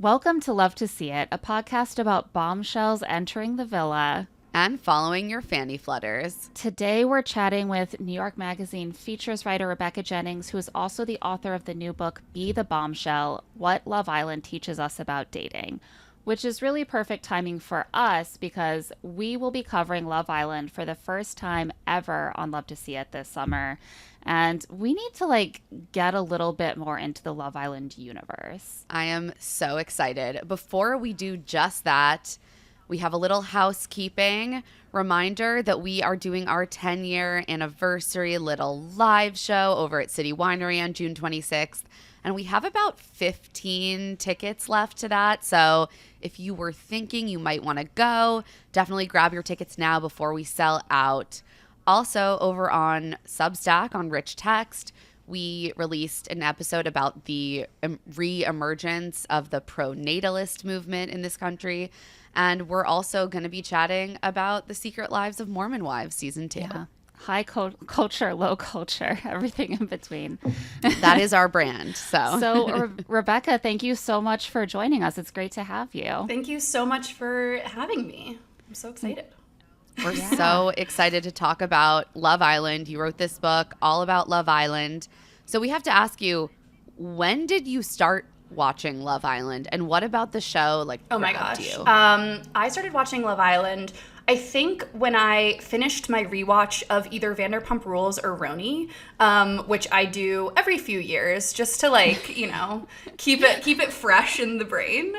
Welcome to Love to See It, a podcast about bombshells entering the villa and following your fanny flutters. Today we're chatting with New York Magazine features writer Rebecca Jennings, who is also the author of the new book, Be the Bombshell, What Love Island Teaches Us About Dating, which is really perfect timing for us because we will be covering Love Island for the first time ever on Love to See It this summer. And we need to get a little bit more into the Love Island universe. I am so excited. Before we do just that, we have a little housekeeping reminder that we are doing our 10-year anniversary little live show over at City Winery on June 26th. And we have about 15 tickets left to that. So if you were thinking you might want to go, definitely grab your tickets now before we sell out. Also, over on Substack, on Rich Text, we released an episode about the re-emergence of the pro-natalist movement in this country. And we're also going to be chatting about The Secret Lives of Mormon Wives, Season 2. Yeah. High culture, low culture, everything in between. That is our brand. So Rebecca, thank you so much for joining us. It's great to have you. Thank you so much for having me. I'm so excited. We're so excited to talk about Love Island. You wrote this book all about Love Island. So we have to ask you, when did you start watching Love Island? And what about the show oh my gosh. I started watching Love Island, I think, when I finished my rewatch of either Vanderpump Rules or Roni, which I do every few years just to keep it fresh in the brain.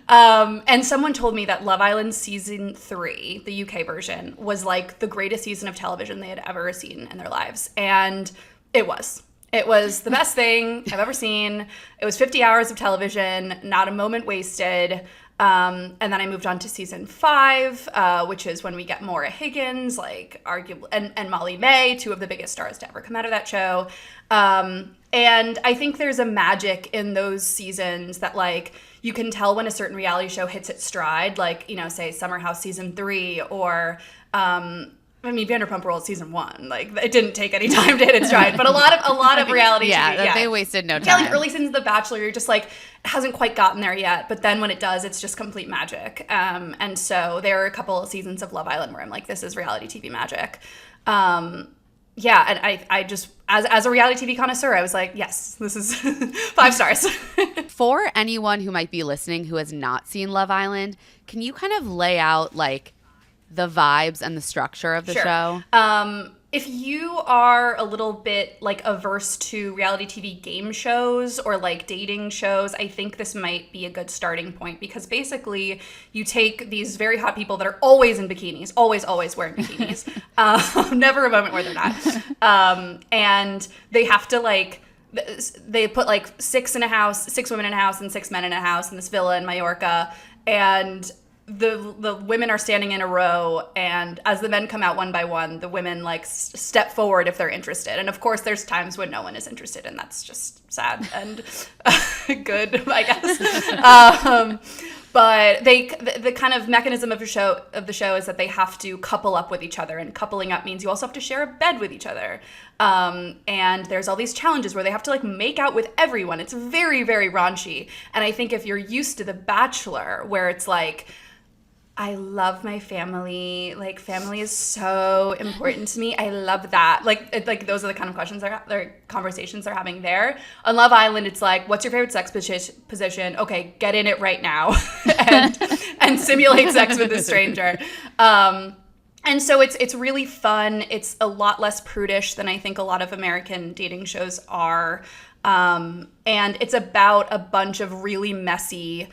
And someone told me that Love Island season 3, the UK version, was the greatest season of television they had ever seen in their lives. And it was. It was the best thing I've ever seen. It was 50 hours of television, not a moment wasted. And then I moved on to season 5, which is when we get Maura Higgins, arguably, and Molly May, 2 of the biggest stars to ever come out of that show. And I think there's a magic in those seasons that you can tell when a certain reality show hits its stride, say Summer House season 3 or Vanderpump Rules season 1. It didn't take any time to hit its stride, but a lot of reality TV, they wasted no time. Yeah, early seasons of The Bachelor, you're just hasn't quite gotten there yet, but then when it does, it's just complete magic. And so there are a couple of seasons of Love Island where I'm this is reality TV magic. And I just, as a reality TV connoisseur, I was yes, this is 5 stars. For anyone who might be listening who has not seen Love Island, can you kind of lay out the vibes and the structure of the show? If you are a little bit averse to reality TV game shows or dating shows, I think this might be a good starting point, because basically you take these very hot people that are always in bikinis, always wearing bikinis, never a moment where they're not, and they have to they put 6 in a house, 6 women in a house and 6 men in a house in this villa in Mallorca, and the women are standing in a row, and as the men come out one by one, the women step forward if they're interested. And of course there's times when no one is interested, and that's just sad and good, I guess. But the kind of mechanism of the show is that they have to couple up with each other, and coupling up means you also have to share a bed with each other. And there's all these challenges where they have to make out with everyone. It's very, very raunchy. And I think if you're used to The Bachelor, where it's I love my family. Family is so important to me. I love that. Those are the kind of questions conversations they're having there. On Love Island, it's what's your favorite sex position? Okay, get in it right now and simulate sex with a stranger. And so it's really fun. It's a lot less prudish than I think a lot of American dating shows are. And it's about a bunch of really messy,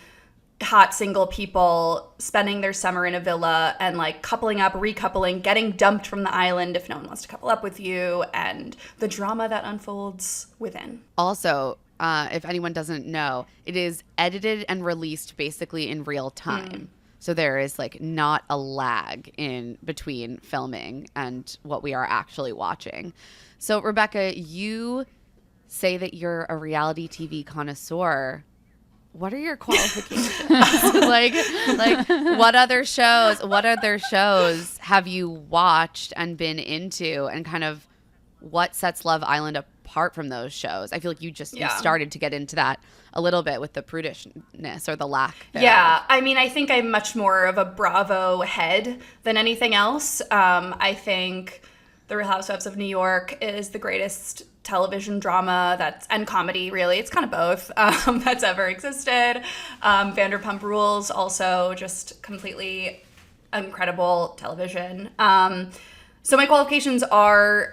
hot single people spending their summer in a villa and coupling up, recoupling, getting dumped from the island if no one wants to couple up with you, and the drama that unfolds within. Also, if anyone doesn't know, it is edited and released basically in real time. So there is not a lag in between filming and what we are actually watching. So Rebecca, you say that you're a reality TV connoisseur. What are your qualifications? What other shows have you watched and been into, and kind of what sets Love Island apart from those shows? I feel like you started to get into that a little bit with the prudishness or the lack thereof. Yeah, I mean, I think I'm much more of a Bravo head than anything else. I think The Real Housewives of New York is the greatest television drama and comedy, really. It's kind of both, that's ever existed. Vanderpump Rules, also just completely incredible television. So my qualifications are,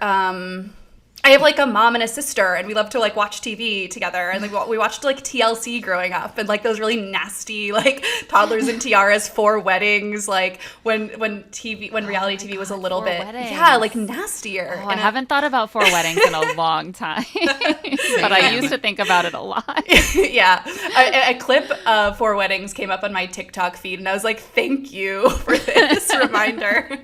I have like a mom and a sister, and we love to like watch TV together, and like we watched like TLC growing up, and like those really nasty like Toddlers and Tiaras 4 Weddings, like when reality TV was a little bit like nastier. I haven't thought about 4 Weddings in a long time, but I used to think about it a lot. Yeah, a clip of 4 Weddings came up on my TikTok feed, and I was like, thank you for this reminder.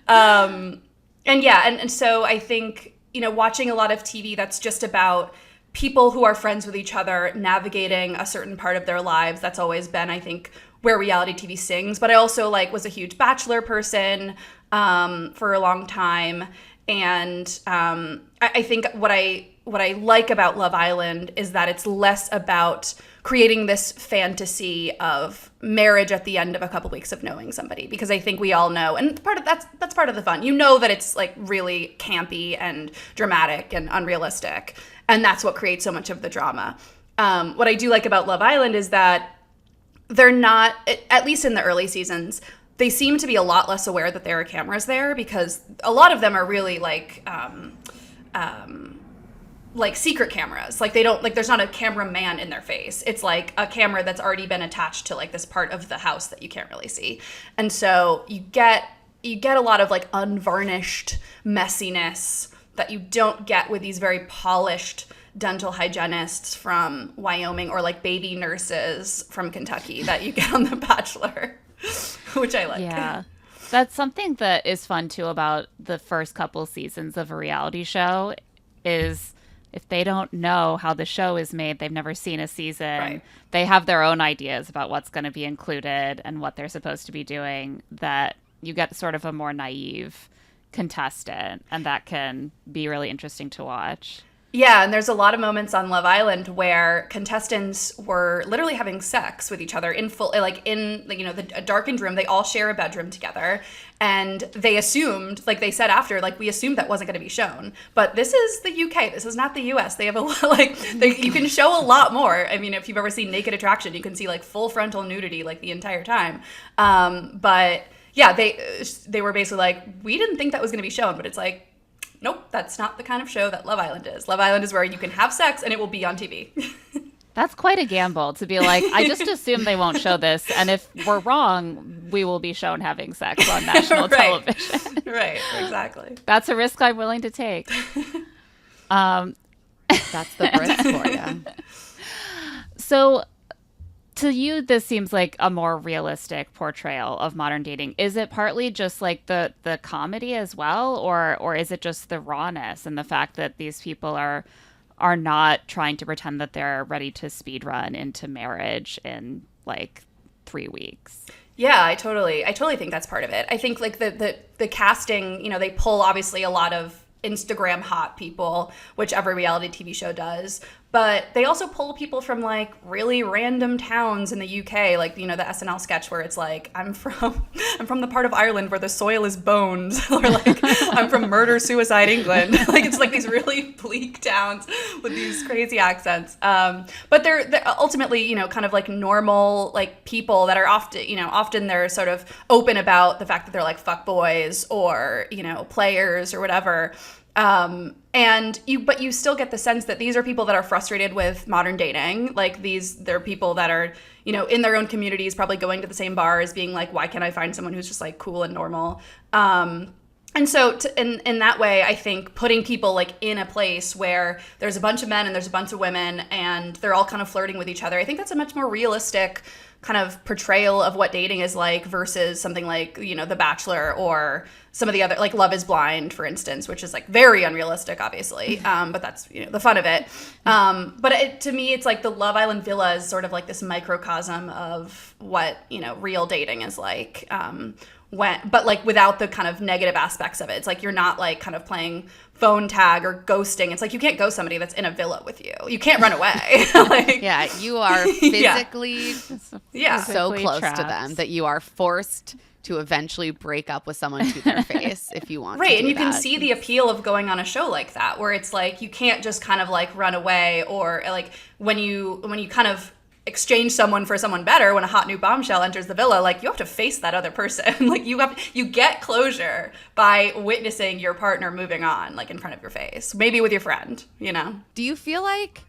And so I think, you know, watching a lot of TV that's just about people who are friends with each other navigating a certain part of their lives, that's always been, I think, where reality TV sings. But I also like was a huge Bachelor person for a long time, and I think what I like about Love Island is that it's less about creating this fantasy of marriage at the end of a couple weeks of knowing somebody, because I think we all know, and that's part of the fun. You know that it's like really campy and dramatic and unrealistic, and that's what creates so much of the drama. What I do like about Love Island is that they're not, at least in the early seasons, they seem to be a lot less aware that there are cameras there, because a lot of them are really like secret cameras. Like they don't, like there's not a cameraman in their face. It's like a camera that's already been attached to like this part of the house that you can't really see. And so you get a lot of like unvarnished messiness that you don't get with these very polished dental hygienists from Wyoming, or like baby nurses from Kentucky that you get on The Bachelor, which I like. Yeah. That's something that is fun too about the first couple seasons of a reality show is if they don't know how the show is made, they've never seen a season, right, they have their own ideas about what's going to be included and what they're supposed to be doing, that you get sort of a more naive contestant, and that can be really interesting to watch. Yeah, and there's a lot of moments on Love Island where contestants were literally having sex with each other in a darkened room. They all share a bedroom together, and they assumed, like they said after, like we assumed that wasn't going to be shown. But this is the UK. This is not the US. They have a lot, you can show a lot more. I mean, if you've ever seen Naked Attraction, you can see like full frontal nudity like the entire time. But yeah, they were basically like, we didn't think that was going to be shown, but it's like, nope, that's not the kind of show that Love Island is. Love Island is where you can have sex and it will be on TV. That's quite a gamble to be like, I just assume they won't show this, and if we're wrong, we will be shown having sex on national television. Right, exactly. That's a risk I'm willing to take. That's the Brits for you. So to you, this seems like a more realistic portrayal of modern dating. Is it partly just like the comedy as well, or is it just the rawness and the fact that these people are not trying to pretend that they're ready to speed run into marriage in like 3 weeks? Yeah, I totally think that's part of it. I think like the casting, you know, they pull obviously a lot of Instagram hot people, which every reality TV show does, but they also pull people from like really random towns in the UK, like, you know, the SNL sketch where it's like, I'm from the part of Ireland where the soil is bones, or like I'm from murder suicide England. Like it's like these really bleak towns with these crazy accents, but they're ultimately, you know, kind of like normal like people that are often they're sort of open about the fact that they're like fuckboys or, you know, players or whatever. But you still get the sense that these are people that are frustrated with modern dating. Like they're people that are, you know, in their own communities, probably going to the same bars, being like, why can't I find someone who's just like cool and normal? And so in that way, I think putting people like in a place where there's a bunch of men and there's a bunch of women and they're all kind of flirting with each other, I think that's a much more realistic kind of portrayal of what dating is like versus something like, you know, The Bachelor or some of the other, like Love is Blind, for instance, which is like very unrealistic, obviously. But that's, you know, the fun of it. But to me, it's like the Love Island villa is sort of like this microcosm of what, you know, real dating is like. but like without the kind of negative aspects of it. It's like you're not like kind of playing phone tag or ghosting. It's like you can't ghost somebody that's in a villa with you. You can't run away. Like, yeah, you are physically yeah. so close trapped to them that you are forced to eventually break up with someone to their face if you want to. Right, and do you can that. see the appeal of going on a show like that, where it's like you can't just kind of like run away, or like when you kind of exchange someone for someone better, when a hot new bombshell enters the villa, like you have to face that other person. Like you get closure by witnessing your partner moving on, like in front of your face, maybe with your friend, you know? Do you feel like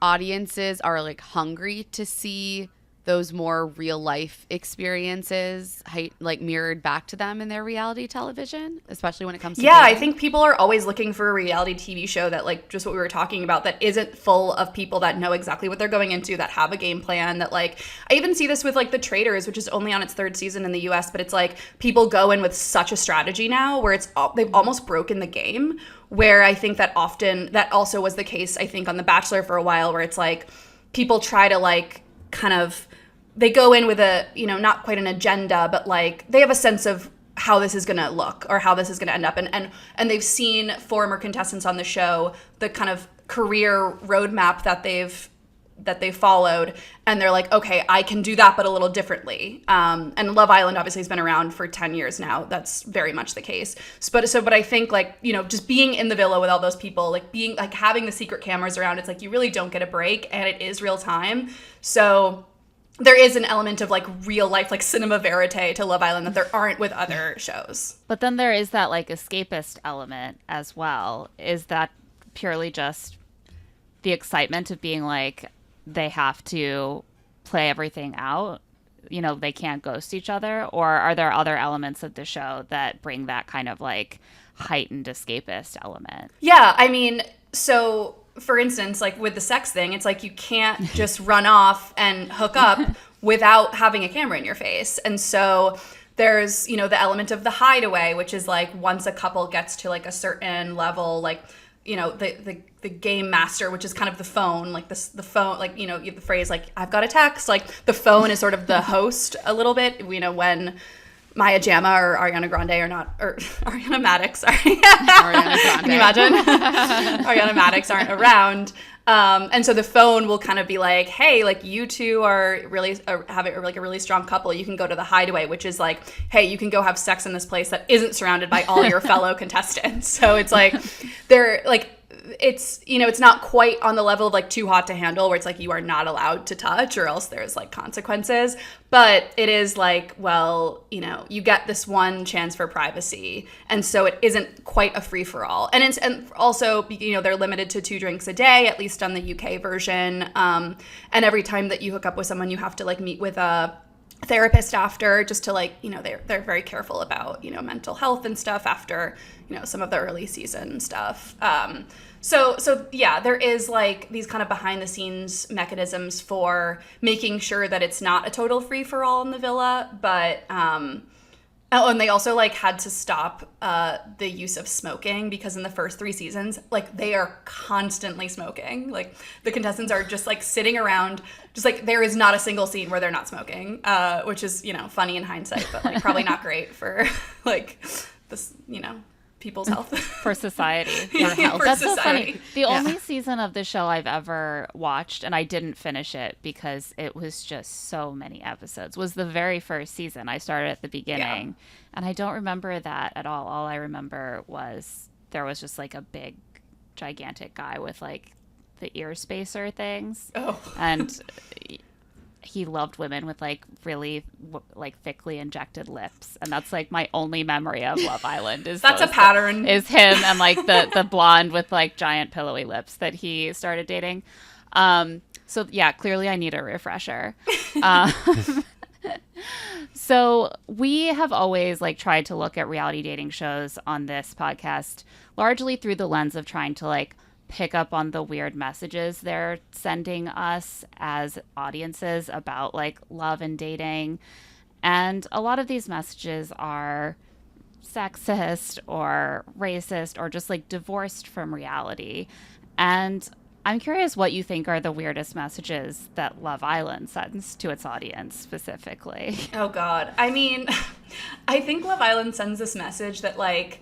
audiences are like hungry to see those more real life experiences like mirrored back to them in their reality television, especially when it comes to dating? I think people are always looking for a reality TV show that, like, just what we were talking about, that isn't full of people that know exactly what they're going into, that have a game plan, that, like, I even see this with like The Traitors, which is only on its 3rd season in the US, but it's like people go in with such a strategy now where they've almost broken the game, where I think that often that also was the case, I think, on The Bachelor for a while, where it's like people try to like kind of, they go in with a, you know, not quite an agenda, but like they have a sense of how this is going to look or how this is going to end up. And they've seen former contestants on the show, the kind of career roadmap that they've followed. And they're like, okay, I can do that, but a little differently. And Love Island obviously has been around for 10 years now. That's very much the case. But I think, like, you know, just being in the villa with all those people, like being like having the secret cameras around, it's like you really don't get a break, and it is real time. So there is an element of like real life, like cinema verite to Love Island that there aren't with other shows. But then there is that like escapist element as well. Is that purely just the excitement of being like, they have to play everything out? You know, they can't ghost each other? Or are there other elements of the show that bring that kind of like heightened escapist element? Yeah, I mean, so for instance, like with the sex thing, it's like you can't just run off and hook up without having a camera in your face. And so there's, you know, the element of the hideaway, which is like once a couple gets to like a certain level, like, you know, the game master, which is kind of the phone, like the phone, like, you know, you have the phrase like, I've got a text, like the phone is sort of the host a little bit, you know, when Maya Jama or Ariana Grande are not, or Ariana Madix, sorry. Ariana Grande. Can you imagine? Ariana Madix aren't around. And so the phone will kind of be like, hey, like you two are really having like a really strong couple. You can go to the hideaway, which is like, hey, you can go have sex in this place that isn't surrounded by all your fellow contestants. So it's like, they're like, it's, you know, it's not quite on the level of like Too Hot to Handle, where it's like you are not allowed to touch or else there's like consequences. But it is like, well, you know, you get this one chance for privacy, and so it isn't quite a free for all. And also, you know, they're limited to 2 drinks a day, at least on the UK version. And every time that you hook up with someone, you have to like meet with a therapist after, just to like, you know, they're very careful about, you know, mental health and stuff after, you know, some of the early season stuff. So yeah, there is like these kind of behind the scenes mechanisms for making sure that it's not a total free for all in the villa, but oh, and they also like had to stop the use of smoking, because in the first 3 seasons, like they are constantly smoking. Like the contestants are just like sitting around, just like there is not a single scene where they're not smoking, which is, you know, funny in hindsight, but like probably not great for like this, you know, people's health. For society. Yeah, for That's society. so funny. The only season of the show I've ever watched, and I didn't finish it because it was just so many episodes, was the very first season. I started at the beginning, and I don't remember that at all. All I remember was there was just like a big, gigantic guy with like the ear spacer things. Oh. And he loved women with like really like thickly injected lips, and that's like my only memory of Love Island. Is that's a pattern. Is him and like the blonde with like giant pillowy lips that he started dating. So yeah, clearly I need a refresher. So we have always like tried to look at reality dating shows on this podcast largely through the lens of trying to like pick up on the weird messages they're sending us as audiences about like love and dating. And a lot of these messages are sexist or racist or just like divorced from reality. And I'm curious what you think are the weirdest messages that Love Island sends to its audience specifically. Oh God. I mean, I think Love Island sends this message that like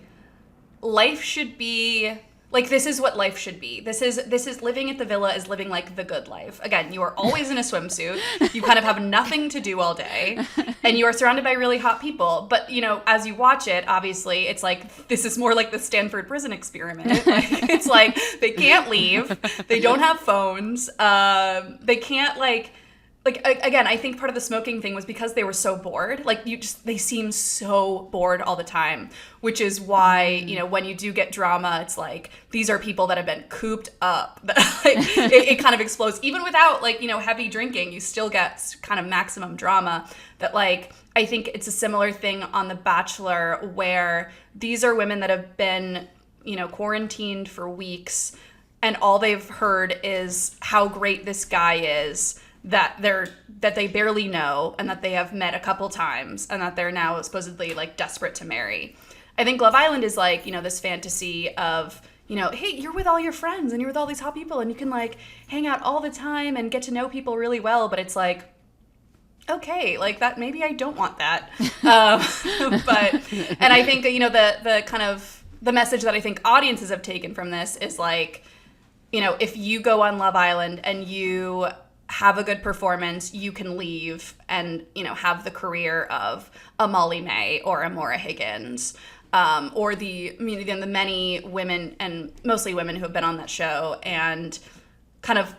life should be like, this is what life should be. This is living at the villa is living like the good life. Again, you are always in a swimsuit. You kind of have nothing to do all day, and you are surrounded by really hot people. But, you know, as you watch it, obviously, it's like, this is more like the Stanford prison experiment. Like, it's like, they can't leave. They don't have phones. They can't, like, again, I think part of the smoking thing was because they were so bored. Like, they seem so bored all the time, which is why, you know, when you do get drama, it's like, these are people that have been cooped up. Like, it kind of explodes. Even without, like, you know, heavy drinking, you still get kind of maximum drama. That, like, I think it's a similar thing on The Bachelor, where these are women that have been, you know, quarantined for weeks, and all they've heard is how great this guy is, that they barely know, and that they have met a couple times, and that they're now supposedly like desperate to marry. I think Love Island is like, you know, this fantasy of, you know, hey, you're with all your friends and you're with all these hot people and you can like hang out all the time and get to know people really well, but it's like, okay, like that, maybe I don't want that. And I think, you know, the kind of the message that I think audiences have taken from this is like, you know, if you go on Love Island and you have a good performance, you can leave and, you know, have the career of a Molly May or a Maura Higgins, or the many women, and mostly women, who have been on that show and kind of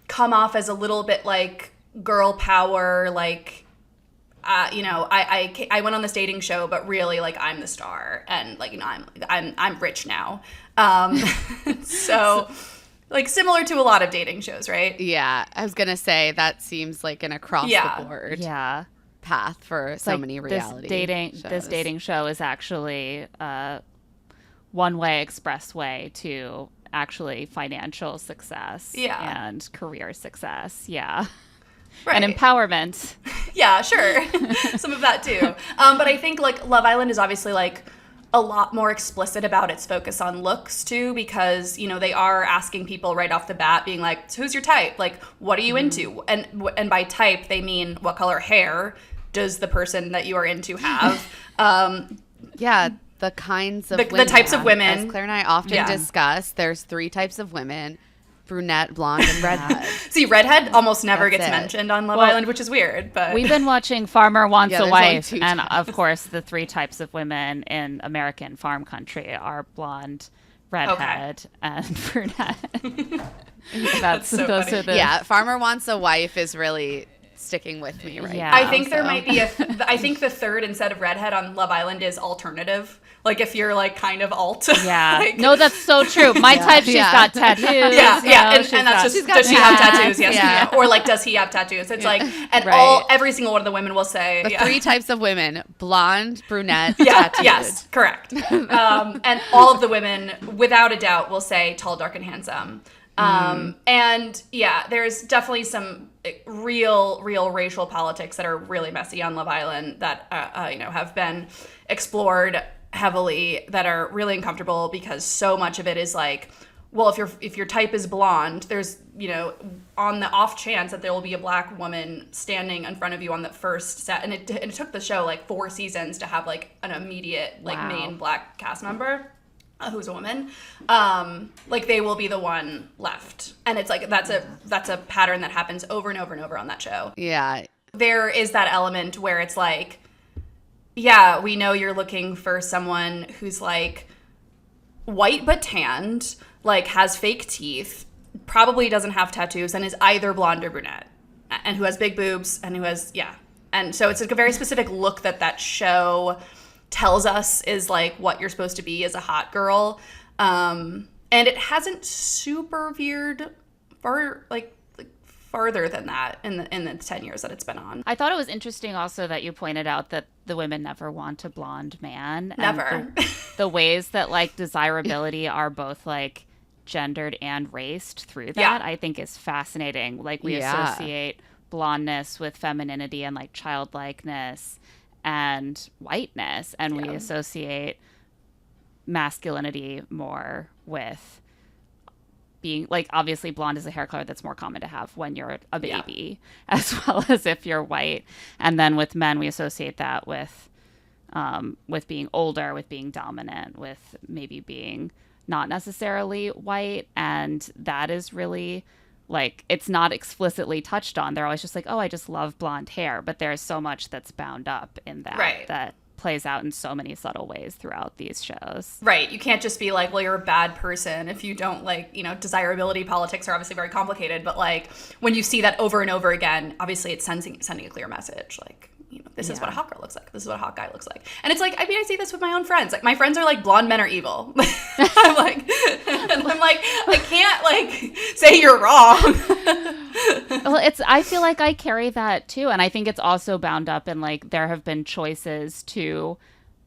come off as a little bit like girl power, like, you know, I went on this dating show, but really, like, I'm the star, and like, you know, I'm rich now, so. Like, similar to a lot of dating shows, right? Yeah, I was going to say that seems like an across-the-board path for so many reality shows. This dating show is actually a one-way expressway to actually financial success and career success. Yeah. Right. And empowerment. Yeah, sure. Some of that, too. But I think, like, Love Island is obviously, like, a lot more explicit about its focus on looks too, because, you know, they are asking people right off the bat, being like, so who's your type? Like, what are you into? And by type, they mean what color hair does the person that you are into have? Yeah, the kinds of women. The types of women. As Claire and I often discuss, there's 3 types of women: brunette, blonde, and redhead. See, redhead almost never gets mentioned on Love Island, which is weird. But we've been watching Farmer Wants a Wife, and of course, the 3 types of women in American farm country are blonde, redhead, and brunette. That's so those funny. are the Farmer Wants a Wife is really sticking with me right now. I think there might be I think the third, instead of redhead on Love Island, is alternative. Like, if you're, like, kind of alt. Yeah. Like, no, that's so true. My type, she's got tattoos. Yeah. And that's just, does she have tattoos? Yes. Yeah. Or, like, does he have tattoos? It's like, and every single one of the women will say. The 3 types of women: blonde, brunette, yeah. tattooed. Yes. Correct. And all of the women, without a doubt, will say tall, dark, and handsome. And yeah, there's definitely some real racial politics that are really messy on Love Island that, you know, have been explored heavily, that are really uncomfortable, because so much of it is like, well, if your type is blonde, there's, you know, on the off chance that there will be a black woman standing in front of you on the first set, and it took the show like 4 seasons to have like an immediate like main black cast member who's a woman, like, they will be the one left, and it's like that's a pattern that happens over and over and over on that show. Yeah, there is that element where it's like, yeah, we know you're looking for someone who's like white but tanned, like has fake teeth, probably doesn't have tattoos, and is either blonde or brunette, and who has big boobs, and who has and so it's like a very specific look that show tells us is like what you're supposed to be as a hot girl, and it hasn't super veered farther than that in the 10 years that it's been on. I thought it was interesting also that you pointed out that the women never want a blonde man. Never. And the ways that like desirability are both like gendered and raced through that, I think is fascinating. Like, we associate blondness with femininity and like childlikeness and whiteness, and we associate masculinity more with being like, obviously blonde is a hair color that's more common to have when you're a baby, as well as if you're white. And then with men, we associate that with being older, with being dominant, with maybe being not necessarily white. And that is really like, it's not explicitly touched on. They're always just like, oh, I just love blonde hair. But there's so much that's bound up in that that plays out in so many subtle ways throughout these shows. Right. You can't just be like, well, you're a bad person if you don't like, you know, desirability politics are obviously very complicated. But like when you see that over and over again, obviously it's sending a clear message. Like, you know, this is what a hot girl looks like. This is what a hot guy looks like. And it's like, I mean, I see this with my own friends. Like my friends are like, blonde men are evil. I'm like, I can't like say you're wrong. Well, I feel like I carry that too. And I think it's also bound up in like, there have been choices to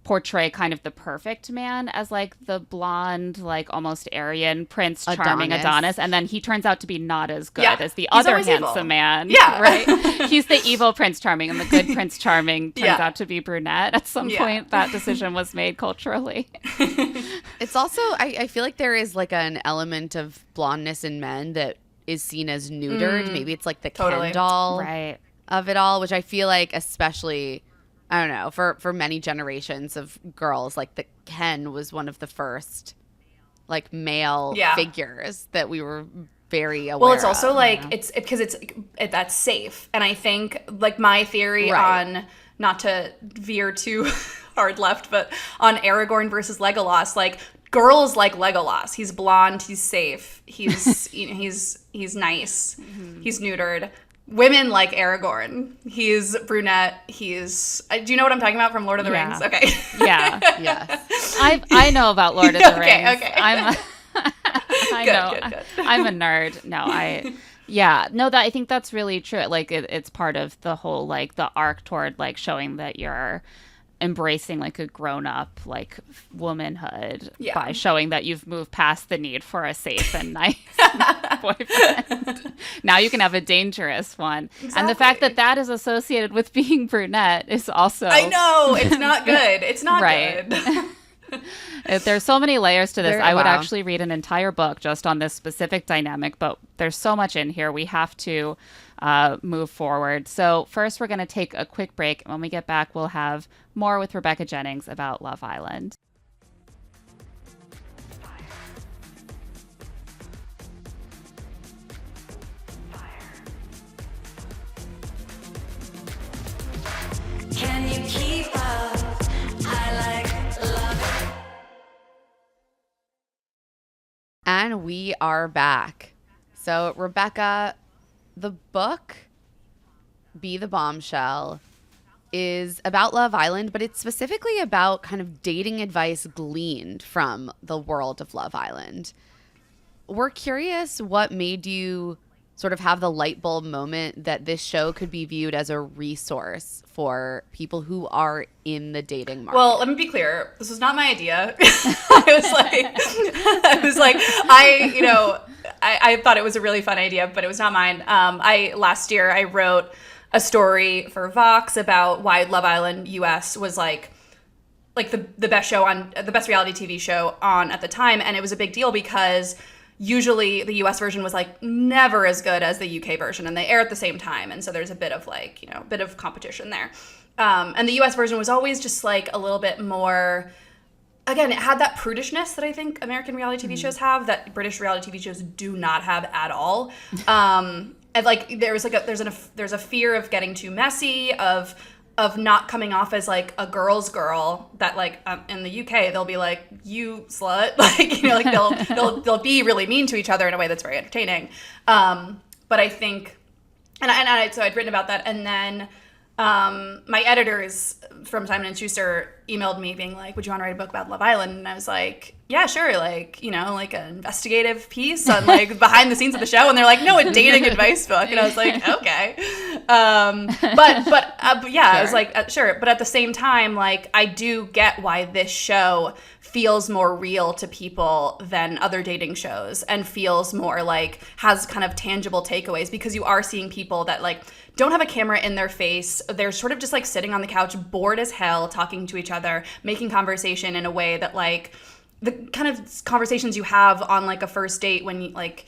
portray kind of the perfect man as like the blonde, like almost Aryan Prince Charming Adonis. And then he turns out to be not as good as the other handsome evil. Man. Yeah. Right. He's the evil Prince Charming, and the good Prince Charming turns out to be brunette. At some point, that decision was made culturally. It's also, I feel like there is like an element of blondness in men that is seen as neutered. Maybe it's like the Ken doll of it all, which I feel like especially, I don't know, for many generations of girls, like the Ken was one of the first like male figures that we were very aware of. Well, it's also like it's because that's safe. And I think like my theory on, not to veer too hard left, but on Aragorn versus Legolas, like girls like Legolas. He's blonde, he's safe, he's you know, he's nice, he's neutered. Women like Aragorn. He's brunette. He's. Do you know what I'm talking about from Lord of the Rings? Okay. Yeah. Yes. I know about Lord of the Rings. Okay. I know. Good. I'm a nerd. No, that I think that's really true. Like it's part of the whole like the arc toward like showing that you're embracing like a grown-up like womanhood by showing that you've moved past the need for a safe and nice boyfriend. Now you can have a dangerous one. Exactly. And the fact that that is associated with being brunette is also, I know, it's not good. It's not good. There's so many layers to this. I would actually read an entire book just on this specific dynamic, but there's so much in here. We have to move forward. So first, we're going to take a quick break. When we get back, we'll have more with Rebecca Jennings about Love Island. Can you keep up? I like love it. And we are back. So, Rebecca, the book, Be the Bombshell, is about Love Island, but it's specifically about kind of dating advice gleaned from the world of Love Island. We're curious what made you sort of have the light bulb moment that this show could be viewed as a resource for people who are in the dating market. Well, let me be clear. This was not my idea. I thought it was a really fun idea, but it was not mine. Last year I wrote a story for Vox about why Love Island US was like the best show on the best reality TV show on at the time, and it was a big deal because usually the US version was like never as good as the UK version, and they air at the same time, and so there's a bit of like, you know, a bit of competition there. And the US version was always just like a little bit more, again, it had that prudishness that I think American reality TV shows have that British reality TV shows do not have at all. And like there's a fear of getting too messy, of not coming off as like a girl's girl, that like in the UK they'll be like, you slut, like, you know, like they'll be really mean to each other in a way that's very entertaining. But I think, so I'd written about that, and then my editors from Simon & Schuster emailed me being like, would you want to write a book about Love Island? And I was like, yeah, sure. Like, you know, like an investigative piece on like behind the scenes of the show. And they're like, no, a dating advice book. And I was like, okay. But yeah, sure. I was like, sure. But at the same time, like, I do get why this show feels more real to people than other dating shows, and feels more like has kind of tangible takeaways, because you are seeing people that like don't have a camera in their face. They're sort of just like sitting on the couch, bored as hell, talking to each other, making conversation in a way that like the kind of conversations you have on like a first date when you like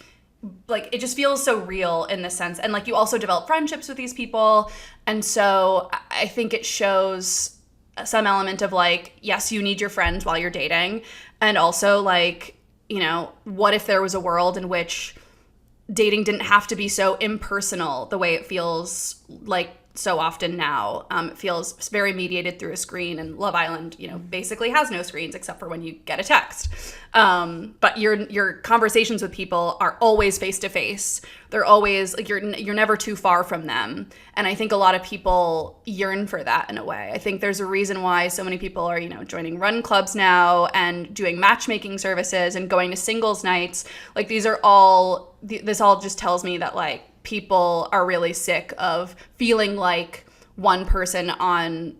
it just feels so real in this sense. And like you also develop friendships with these people. And so I think it shows some element of like, yes, you need your friends while you're dating. And also like, you know, what if there was a world in which dating didn't have to be so impersonal the way it feels like so often now. It feels very mediated through a screen, and Love Island, you know, basically has no screens except for when you get a text. But your conversations with people are always face to face. They're always like you're never too far from them, and I think a lot of people yearn for that in a way. I think there's a reason why so many people are, you know, joining run clubs now and doing matchmaking services and going to singles nights. Like these are all this all just tells me that like people are really sick of feeling like one person on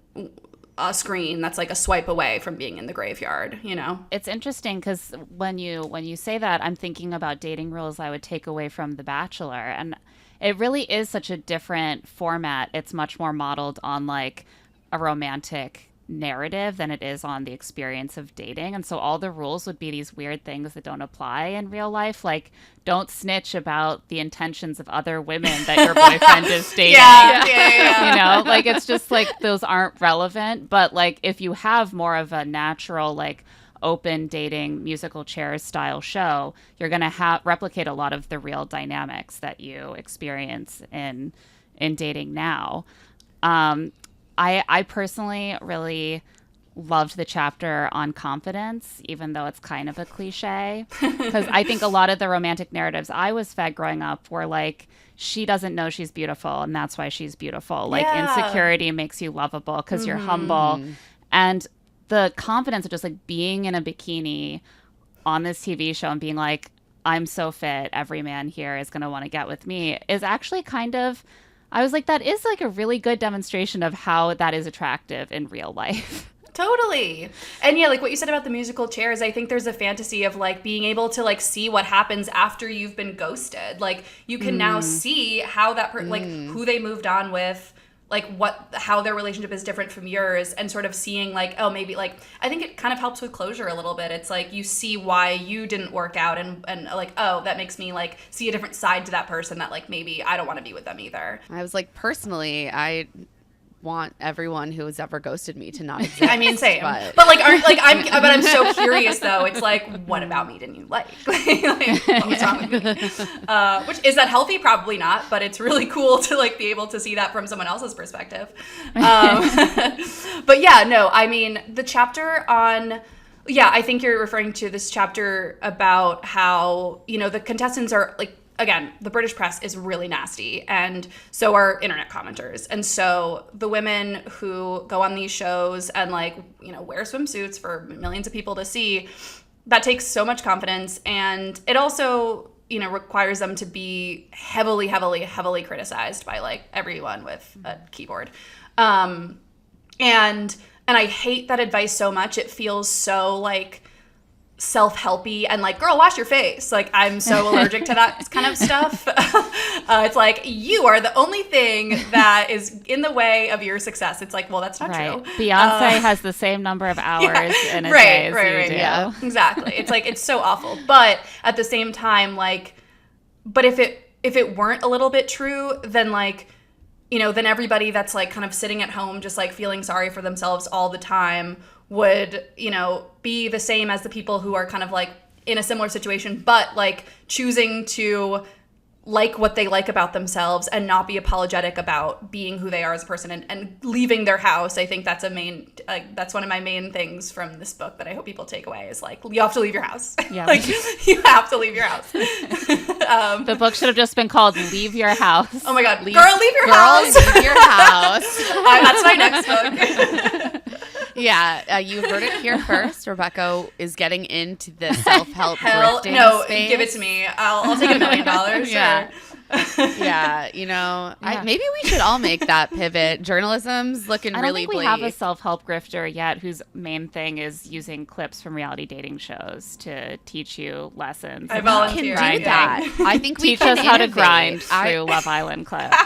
a screen that's like a swipe away from being in the graveyard, you know? It's interesting because when you say that, I'm thinking about dating rules I would take away from The Bachelor. And it really is such a different format. It's much more modeled on like a romantic narrative than it is on the experience of dating. And so all the rules would be these weird things that don't apply in real life. Like, don't snitch about the intentions of other women that your boyfriend is dating. Yeah. You know, like it's just like those aren't relevant. But like if you have more of a natural, like open dating musical chairs style show, you're going to replicate a lot of the real dynamics that you experience in dating now. I personally really loved the chapter on confidence, even though it's kind of a cliche, because I think a lot of the romantic narratives I was fed growing up were like, she doesn't know she's beautiful and that's why she's beautiful. Like insecurity makes you lovable because you're humble. And the confidence of just like being in a bikini on this TV show and being like, I'm so fit, every man here is going to want to get with me is actually kind of, I was like, that is like a really good demonstration of how that is attractive in real life. Totally. And yeah, like what you said about the musical chairs, I think there's a fantasy of like being able to like see what happens after you've been ghosted. Like you can now see how that like who they moved on with, like how their relationship is different from yours, and sort of seeing like, oh, maybe like, I think it kind of helps with closure a little bit. It's like you see why you didn't work out, and like, oh, that makes me like see a different side to that person that like maybe I don't want to be with them either. I was like, personally, I want everyone who has ever ghosted me to not exist. I mean, same. But like, I'm so curious though. It's like, what about me didn't you like? Like what's wrong with me? Which is that healthy? Probably not. But it's really cool to like be able to see that from someone else's perspective. But yeah, no. I mean, the chapter on. Yeah, I think you're referring to this chapter about how, you know, the contestants are like. Again, the British press is really nasty, and so are internet commenters. And so the women who go on these shows and like, you know, wear swimsuits for millions of people to see, that takes so much confidence. And it also, you know, requires them to be heavily, heavily, heavily criticized by like everyone with a keyboard. And I hate that advice so much. It feels so like self-helpy and like, girl, wash your face. Like, I'm so allergic to that kind of stuff. It's like, you are the only thing that is in the way of your success. It's like, well, that's not true. Beyonce has the same number of hours in a day as you do. Yeah, exactly. It's like, it's so awful. But at the same time, like, but if it weren't a little bit true, then like, you know, then everybody that's like kind of sitting at home just like feeling sorry for themselves all the time would, you know, be the same as the people who are kind of like in a similar situation, but like choosing to like what they like about themselves and not be apologetic about being who they are as a person and leaving their house. I think that's that's one of my main things from this book that I hope people take away is like, you have to leave your house. Yeah. Like, you have to leave your house. The book should have just been called Leave Your House. Oh my God. Girl, leave your house. Leave your house. That's my next book. Yeah, you heard it here first. Rebecca is getting into the self-help thrifting space. Give it to me. I'll take $1 million. Yeah. Sure. Yeah, you know, maybe we should all make that pivot. Journalism's looking really bleak. I don't think we have a self-help grifter yet whose main thing is using clips from reality dating shows to teach you lessons. I volunteer. Can do that. I think we teach can us how to innovate. grind through Love Island clips.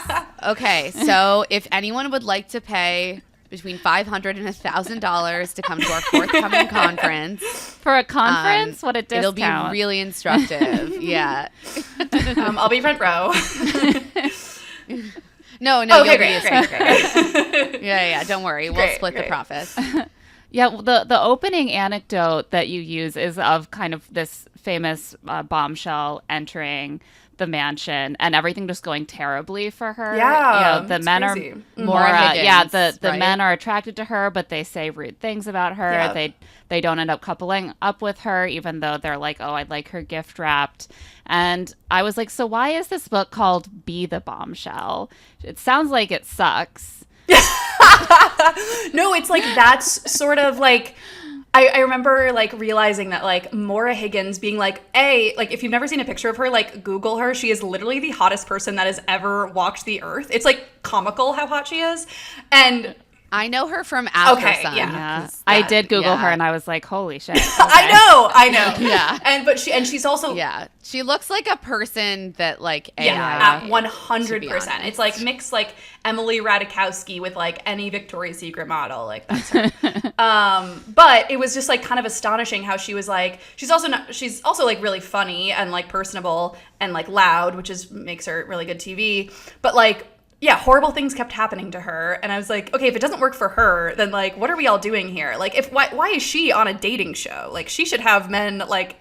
Okay, so if anyone would like to pay between $500 and $1,000 to come to our forthcoming conference. For a conference? What a discount. It'll be really instructive. Yeah. I'll be front row. No, Okay, you'll great, be great. Yeah. Don't worry. We'll split the profits. Yeah, the opening anecdote that you use is of kind of this famous bombshell entering the mansion and everything just going terribly for her. Yeah, the it's men crazy. are more. Higgins, The right? men are attracted to her, but they say rude things about her. Yeah. They don't end up coupling up with her, even though they're like, oh, I'd like her gift wrapped. And I was like, so why is this book called Be the Bombshell? It sounds like it sucks. No, it's like that's sort of like I remember like realizing that like Maura Higgins being like, like if you've never seen a picture of her, like Google her. She is literally the hottest person that has ever walked the earth. It's like comical how hot she is. And I know her from After Okay, Sun. Yeah, I did Google her, and I was like, "Holy shit!" Okay. I know. Yeah. And she's also She looks like a person that like at to 100%. be It's honest. like mix like Emily Ratajkowski with like any Victoria's Secret model, like that's her. But it was just like kind of astonishing how she was like she's also like really funny and like personable and like loud, which makes her really good TV. But like horrible things kept happening to her. And I was like, okay, if it doesn't work for her, then like, what are we all doing here? Like, why is she on a dating show? Like, she should have men like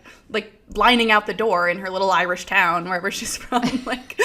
lining out the door in her little Irish town, wherever she's from. Like,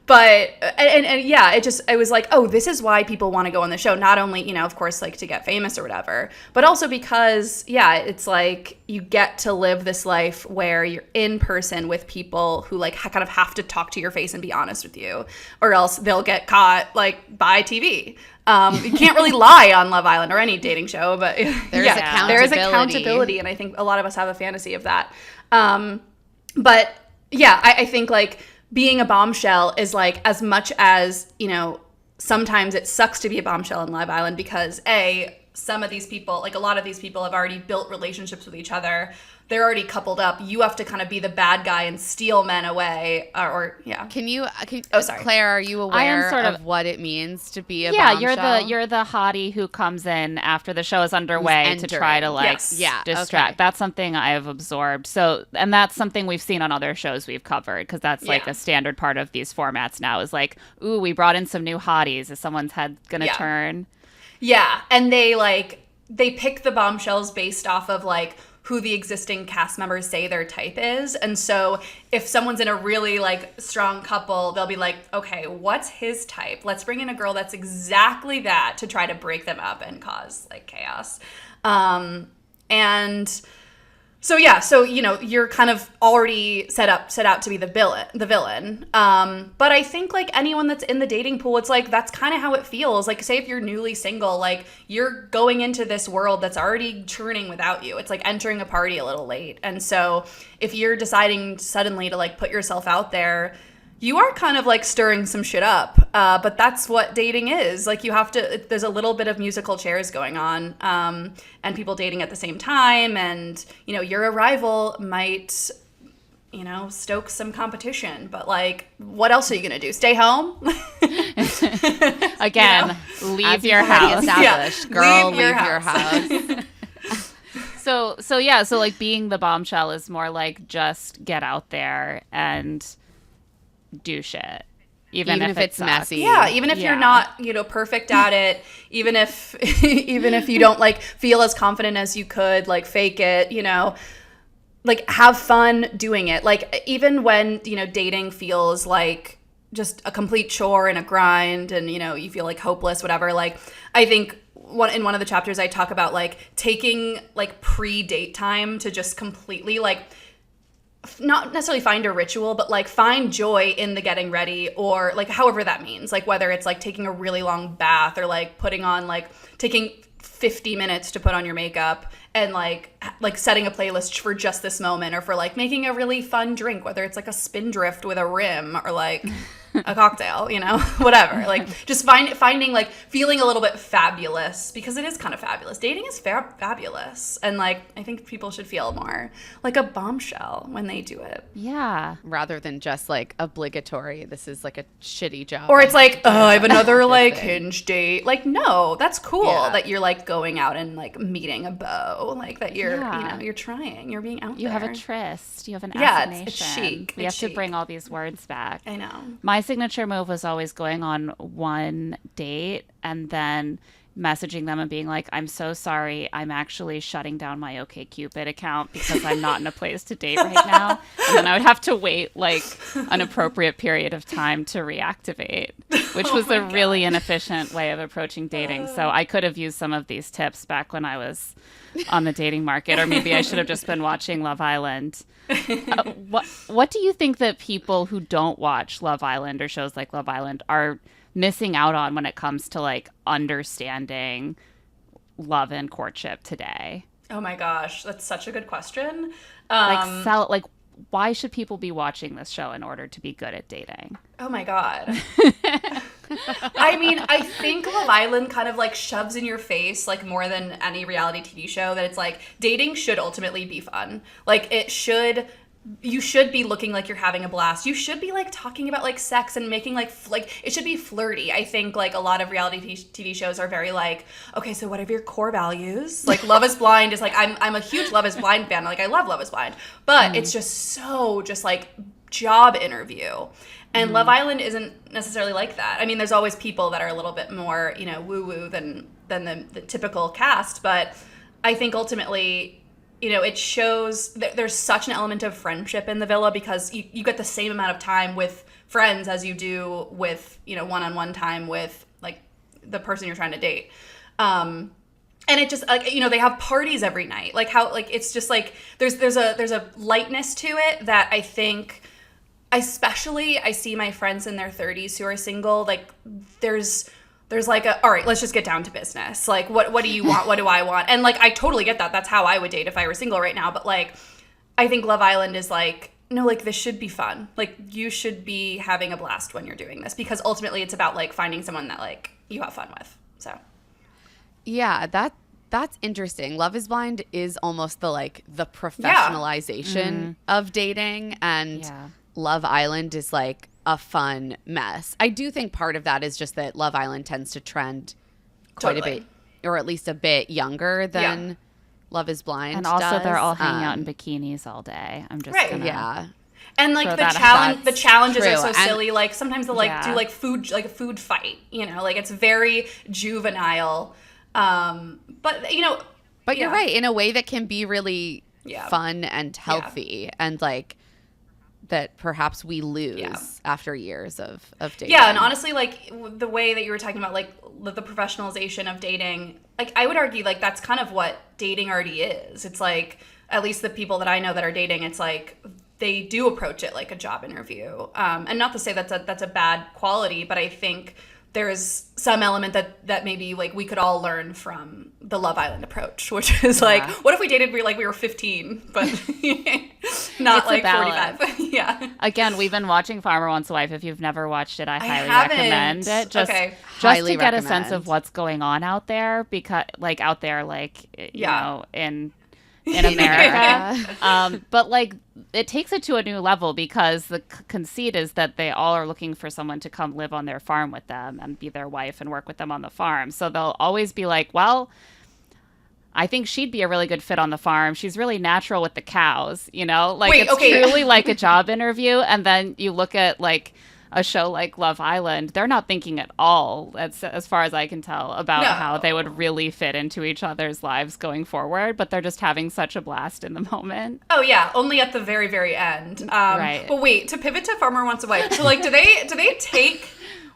but it was like, oh, this is why people want to go on the show. Not only, of course, like to get famous or whatever, but also because, it's like you get to live this life where you're in person with people who like kind of have to talk to your face and be honest with you, or else they'll get caught like by TV. You can't really lie on Love Island or any dating show, but there is accountability, and I think a lot of us have a fantasy of that. But yeah, I think like being a bombshell is like as much as, sometimes it sucks to be a bombshell on Love Island because some of these people, like a lot of these people have already built relationships with each other. They're already coupled up. You have to kind of be the bad guy and steal men away Can you sorry. Claire, are you aware sort of what it means to be a bombshell? you're the hottie who comes in after the show is underway to try to like distract. Okay. That's something I have absorbed. So, and that's something we've seen on other shows we've covered because that's like a standard part of these formats now is like, ooh, we brought in some new hotties. Is someone's head gonna turn? Yeah, and they pick the bombshells based off of like who the existing cast members say their type is. And so if someone's in a really like strong couple, they'll be like, okay, what's his type? Let's bring in a girl that's exactly that to try to break them up and cause like chaos. And so you're kind of already set out to be the villain. But I think like anyone that's in the dating pool, it's like that's kind of how it feels. Like say if you're newly single, like you're going into this world that's already churning without you. It's like entering a party a little late. And so if you're deciding suddenly to like put yourself out there, you are kind of like stirring some shit up. But that's what dating is. Like there's a little bit of musical chairs going on, and people dating at the same time. And, your arrival might, stoke some competition. But like, what else are you going to do? Stay home? Again, leave your house. Girl, leave your house. So like being the bombshell is more like just get out there and do shit even if it's messy. Yeah, even if you're not perfect at it, even if you don't like feel as confident as you could, like fake it, like have fun doing it. Like even when dating feels like just a complete chore and a grind and you feel like hopeless, whatever, like I think in one of the chapters I talk about like taking like pre-date time to just completely like not necessarily find a ritual, but like find joy in the getting ready, or like however that means, like whether it's like taking a really long bath or like putting on like taking 50 minutes to put on your makeup and like setting a playlist for just this moment, or for like making a really fun drink, whether it's like a Spindrift with a rim or like a cocktail, whatever. Like just finding like feeling a little bit fabulous, because it is kind of fabulous. Dating is fabulous. And like, I think people should feel more like a bombshell when they do it. Yeah. Rather than just like obligatory, this is like a shitty job. Or it's like, oh, I have another like Hinge date. Like, no, that's cool that you're like going out and like meeting a beau, like that you're, you're trying, you're being out there. You have a tryst, you have an assignation. It's chic. We have to bring all these words back. I know. My signature move was always going on one date and then messaging them and being like, I'm so sorry, I'm actually shutting down my OkCupid account because I'm not in a place to date right now. And then I would have to wait like an appropriate period of time to reactivate, which was a really inefficient way of approaching dating. So I could have used some of these tips back when I was on the dating market, or maybe I should have just been watching Love Island. What do you think that people who don't watch Love Island or shows like Love Island are missing out on when it comes to like understanding love and courtship today? Oh my gosh, that's such a good question. Why should people be watching this show in order to be good at dating? Oh my God. I mean, I think Love Island kind of like shoves in your face, like more than any reality TV show, that it's like dating should ultimately be fun. Like you should be looking like you're having a blast. You should be like talking about like sex and making like it should be flirty. I think like a lot of reality TV shows are very like, okay, so what are your core values? Like Love is Blind is like, I'm a huge Love is Blind fan. Like I love Love is Blind, but it's just so just like job interview. And Love Island isn't necessarily like that. I mean, there's always people that are a little bit more, woo-woo than the typical cast. But I think ultimately, it shows that there's such an element of friendship in the villa, because you get the same amount of time with friends as you do with, one-on-one time with, like, the person you're trying to date. And it just, like, they have parties every night. Like, how, like, it's just, like, there's a lightness to it that I think... Especially, I see my friends in their 30s who are single, like, there's like all right, let's just get down to business. Like, what do you want? What do I want? And, like, I totally get that. That's how I would date if I were single right now. But, like, I think Love Island is, like, no, like, this should be fun. Like, you should be having a blast when you're doing this, because ultimately it's about, like, finding someone that, like, you have fun with. So. Yeah, that's interesting. Love is Blind is almost the professionalization of dating, and Love Island is like a fun mess. I do think part of that is just that Love Island tends to trend quite a bit, or at least a bit younger than Love is Blind. And also they're all hanging out in bikinis all day. I'm just gonna And like the challenges are so silly. Like sometimes they'll like do like food, like a food fight, like it's very juvenile. But you're right, in a way that can be really fun and healthy, and like that perhaps we lose after years of dating. Yeah, and honestly, like the way that you were talking about like the professionalization of dating, like I would argue like that's kind of what dating already is. It's like, at least the people that I know that are dating, it's like they do approach it like a job interview. And not to say that's a bad quality, but I think there's some element that maybe like we could all learn from the Love Island approach, which is like, what if we dated we were 15, but not like 45? Yeah. Again, we've been watching Farmer Wants a Wife. If you've never watched it, I highly recommend it. Just to get a sense of what's going on out there, because like out there, like you know, in America. But like it takes it to a new level, because the conceit is that they all are looking for someone to come live on their farm with them and be their wife and work with them on the farm. So they'll always be like, well, I think she'd be a really good fit on the farm. She's really natural with the cows, like it's truly like a job interview. And then you look at like a show like Love Island, they're not thinking at all, as far as I can tell, about how they would really fit into each other's lives going forward, but they're just having such a blast in the moment. Oh yeah, only at the very, very end. Right. But wait, to pivot to Farmer Wants a Wife, so like do they take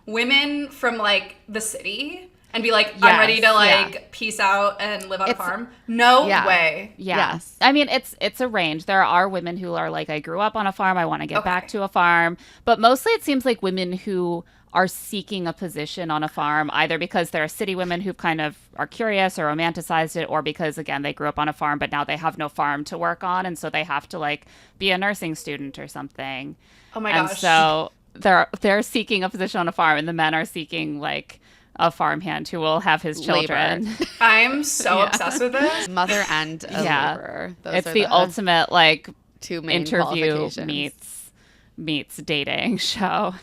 women from like the city and be like, I'm ready to like peace out and live on a farm? No way. Yes. I mean, it's a range. There are women who are like, I grew up on a farm, I want to get back to a farm. But mostly it seems like women who are seeking a position on a farm, either because they're city women who kind of are curious or romanticized it, or because, again, they grew up on a farm, but now they have no farm to work on. And so they have to like be a nursing student or something. Oh my gosh. And so they're seeking a position on a farm, and the men are seeking like a farmhand who will have his children. Labor. I'm so obsessed with this. Mother and a laborer. Those It's are the ultimate like two main interview qualifications. meets dating show.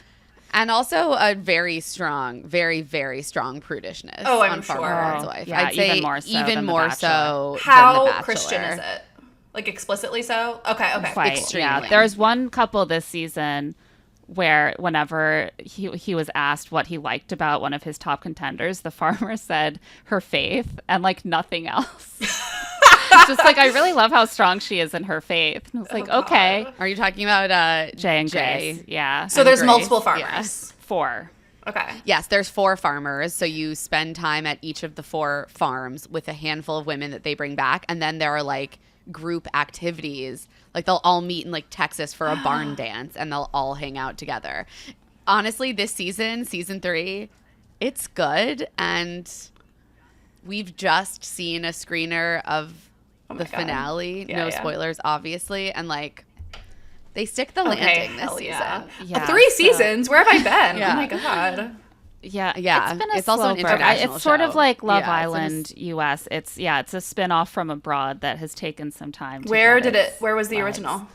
And also a very strong, very, very strong prudishness I'm on Farmer sure. Wants a Wife. Yeah, I'd say even more so than The more Bachelor. so How than The Christian is Bachelor. it? Like explicitly so? Okay. Quite, Extremely. yeah. There's one couple this season where whenever he was asked what he liked about one of his top contenders, the farmer said her faith and like nothing else. Just like, I really love how strong she is in her faith. And I was like, okay. Are you talking about Jay and Grace. Yeah. So there's Grace. multiple farmers. Yes. 4. Okay. Yes, there's 4 farmers. So you spend time at each of the 4 farms with a handful of women that they bring back. And then there are like group activities. Like they'll all meet in like Texas for a barn dance and they'll all hang out together. Honestly, this season 3, it's good. And we've just seen a screener of my the God. finale. Yeah, No yeah. spoilers, obviously. And like they stick the landing this hell season. yeah. Yeah, 3 so- seasons? Where have I been? Yeah. Oh my God. Yeah, Yeah, It's been a it's also an slow burn. international It's sort of show. like Love Yeah, it's an Island US. It's a spin-off from abroad that has taken some time. To Where get did it? its Where was the legs. original?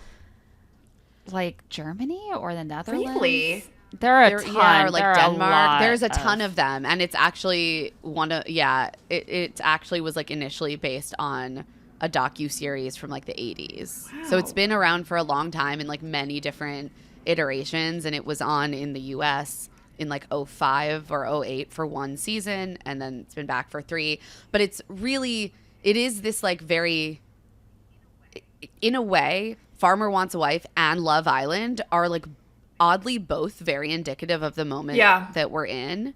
Like Germany or the Netherlands? Really? There are a There- ton. yeah, or like there are a Denmark. lot There's a ton of them, and it's actually it actually was like initially based on a docu-series from like the 80s. So it's Wow. been around for a long time in like many different iterations, and it was on in the US in like 05 or 08 for 1 season, and then it's been back for 3. But it is this like very, in a way, Farmer Wants a Wife and Love Island are like oddly both very indicative of the moment that we're in.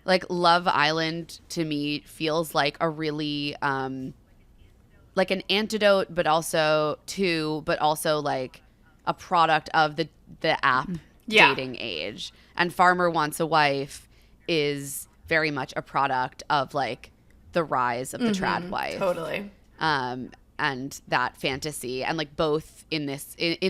Like Love Island to me feels like a really like an antidote, but also like a product of the app dating age. And Farmer Wants a Wife is very much a product of like the rise of the trad wife. Totally. And that fantasy, and like both in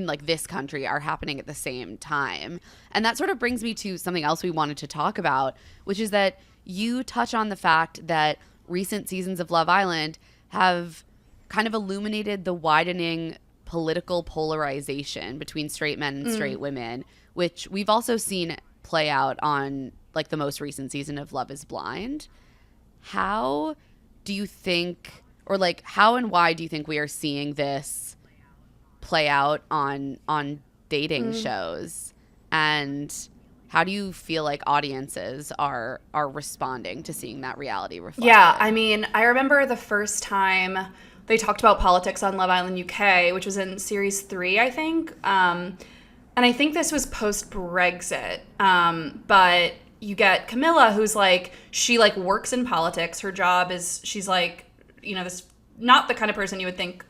like this country are happening at the same time. And that sort of brings me to something else we wanted to talk about, which is that you touch on the fact that recent seasons of Love Island have kind of illuminated the widening political polarization between straight men and straight women, which we've also seen play out on like the most recent season of Love is Blind. How do you think, or like how and why do you think we are seeing this play out on dating shows? And how do you feel like audiences are responding to seeing that reality reflected? Yeah, I mean, I remember the first time they talked about politics on Love Island UK, which was in series 3, I think. And I think this was post-Brexit. But you get Camilla, who's like, she like works in politics. Her job is, she's like, you know, this, not the kind of person you would think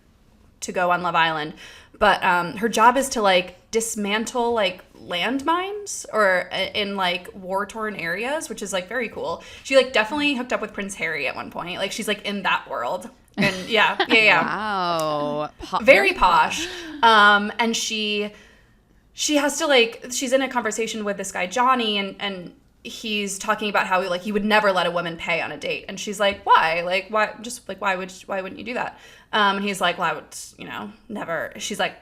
to go on Love Island, but her job is to like dismantle like landmines or in like war-torn areas, which is like very cool. She like definitely hooked up with Prince Harry at one point. Like she's like in that world. And yeah. Wow. Very posh. And she has to like, she's in a conversation with this guy Johnny, and he's talking about how like he would never let a woman pay on a date, and she's like, why? Like why? Just like why wouldn't you do that? And he's like, well, I would, you know, never. She's like,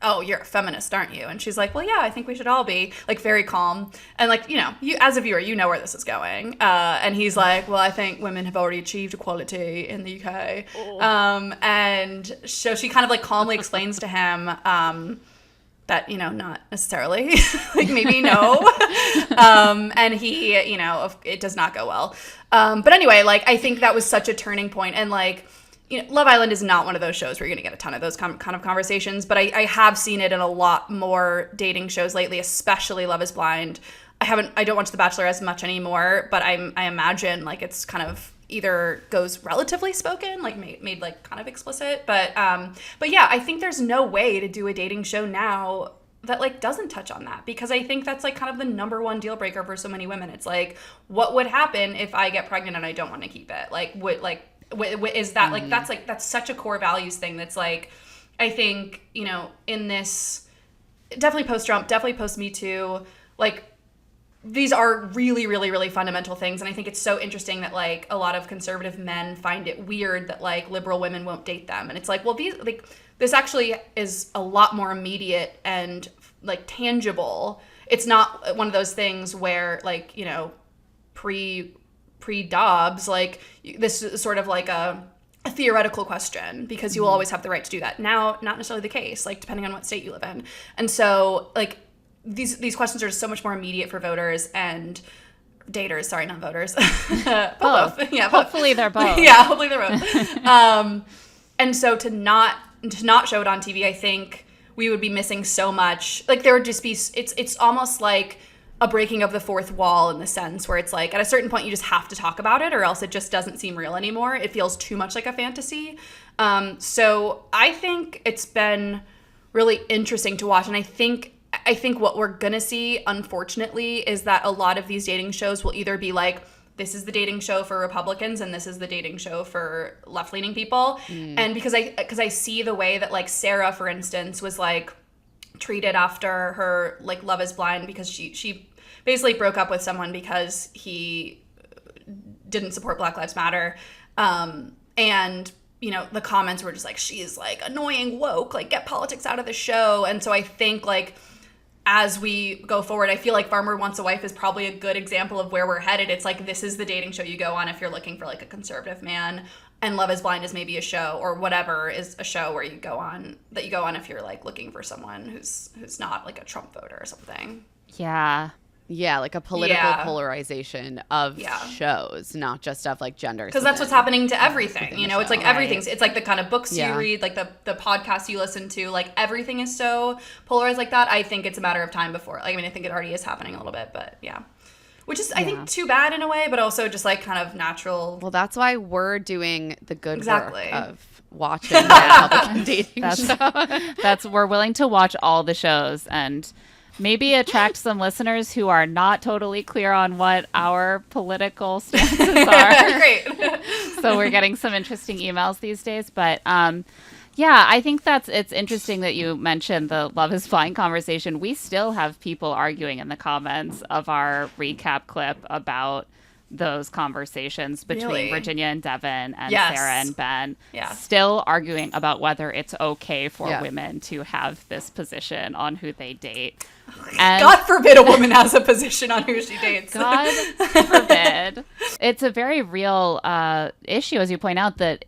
oh, you're a feminist, aren't you? And she's like, well, yeah, I think we should all be. Like very calm, and like, you know, you as a viewer, you know where this is going. And he's like, well, I think women have already achieved equality in the UK. And so she kind of like calmly explains to him that, you know, not necessarily, like maybe no. And he, you know, it does not go well. But anyway, like, I think that was such a turning point. And like, you know, Love Island is not one of those shows where you're going to get a ton of those kind of conversations, but I have seen it in a lot more dating shows lately, especially Love is Blind. I don't watch The Bachelor as much anymore, but I imagine like it's kind of either goes relatively spoken, like made like kind of explicit, but yeah, I think there's no way to do a dating show now that like doesn't touch on that, because I think that's like kind of the number one deal breaker for so many women. It's like, what would happen if I get pregnant and I don't want to keep it? Like, is that like that's such a core values thing that's like, I think, you know, in this definitely post-Trump, definitely post-Me Too, like, these are really, really, really fundamental things. And I think it's so interesting that, like, a lot of conservative men find it weird that, like, liberal women won't date them. And it's like, well, this actually is a lot more immediate and, like, tangible. It's not one of those things where, like, you know, pre-Dobbs, like, this is sort of like a theoretical question, because you will always have the right to do that. Now, not necessarily the case, like, depending on what state you live in. And so, like, these questions are so much more immediate for voters and daters. Sorry, not voters. Both. Yeah, both. Hopefully they're both. Yeah, hopefully they're both. And so to not show it on TV, I think we would be missing so much. Like, there would just be, it's almost like a breaking of the fourth wall, in the sense where it's like, at a certain point you just have to talk about it, or else it just doesn't seem real anymore. It feels too much like a fantasy. So I think it's been really interesting to watch. And I think what we're gonna see, unfortunately, is that a lot of these dating shows will either be like, this is the dating show for Republicans and this is the dating show for left-leaning people. And because I see the way that, like, Sarah, for instance, was, like, treated after her, like, Love is Blind, because she basically broke up with someone because he didn't support Black Lives Matter. And, you know, the comments were just like, she's, like, annoying woke, like, get politics out of the show. And so I think, like, as we go forward, I feel like Farmer Wants a Wife is probably a good example of where we're headed. It's like, this is the dating show you go on if you're looking for, like, a conservative man, and Love is Blind is maybe a show, or whatever is a show where you go on if you're, like, looking for someone who's not, like, a Trump voter or something. Yeah. Yeah, like a political polarization of shows, not just of, like, gender. Because that's what's happening to everything. You know, it's like everything's, right. It's like the kind of books you read, like the podcasts you listen to, like, everything is so polarized like that. I think it's a matter of time before, like, I mean, I think it already is happening a little bit, but yeah. Which is, I think, too bad in a way, but also just, like, kind of natural. Well, that's why we're doing the good work of watching the Republican dating show. We're willing to watch all the shows and maybe attract some listeners who are not totally clear on what our political stances are. Great. So we're getting some interesting emails these days. But yeah, I think it's interesting that you mentioned the Love is Blind conversation. We still have people arguing in the comments of our recap clip about those conversations between Virginia and Devin and Sarah and Ben, still arguing about whether it's okay for women to have this position on who they date. And God forbid a woman has a position on who she dates. God forbid. It's a very real issue, as you point out, that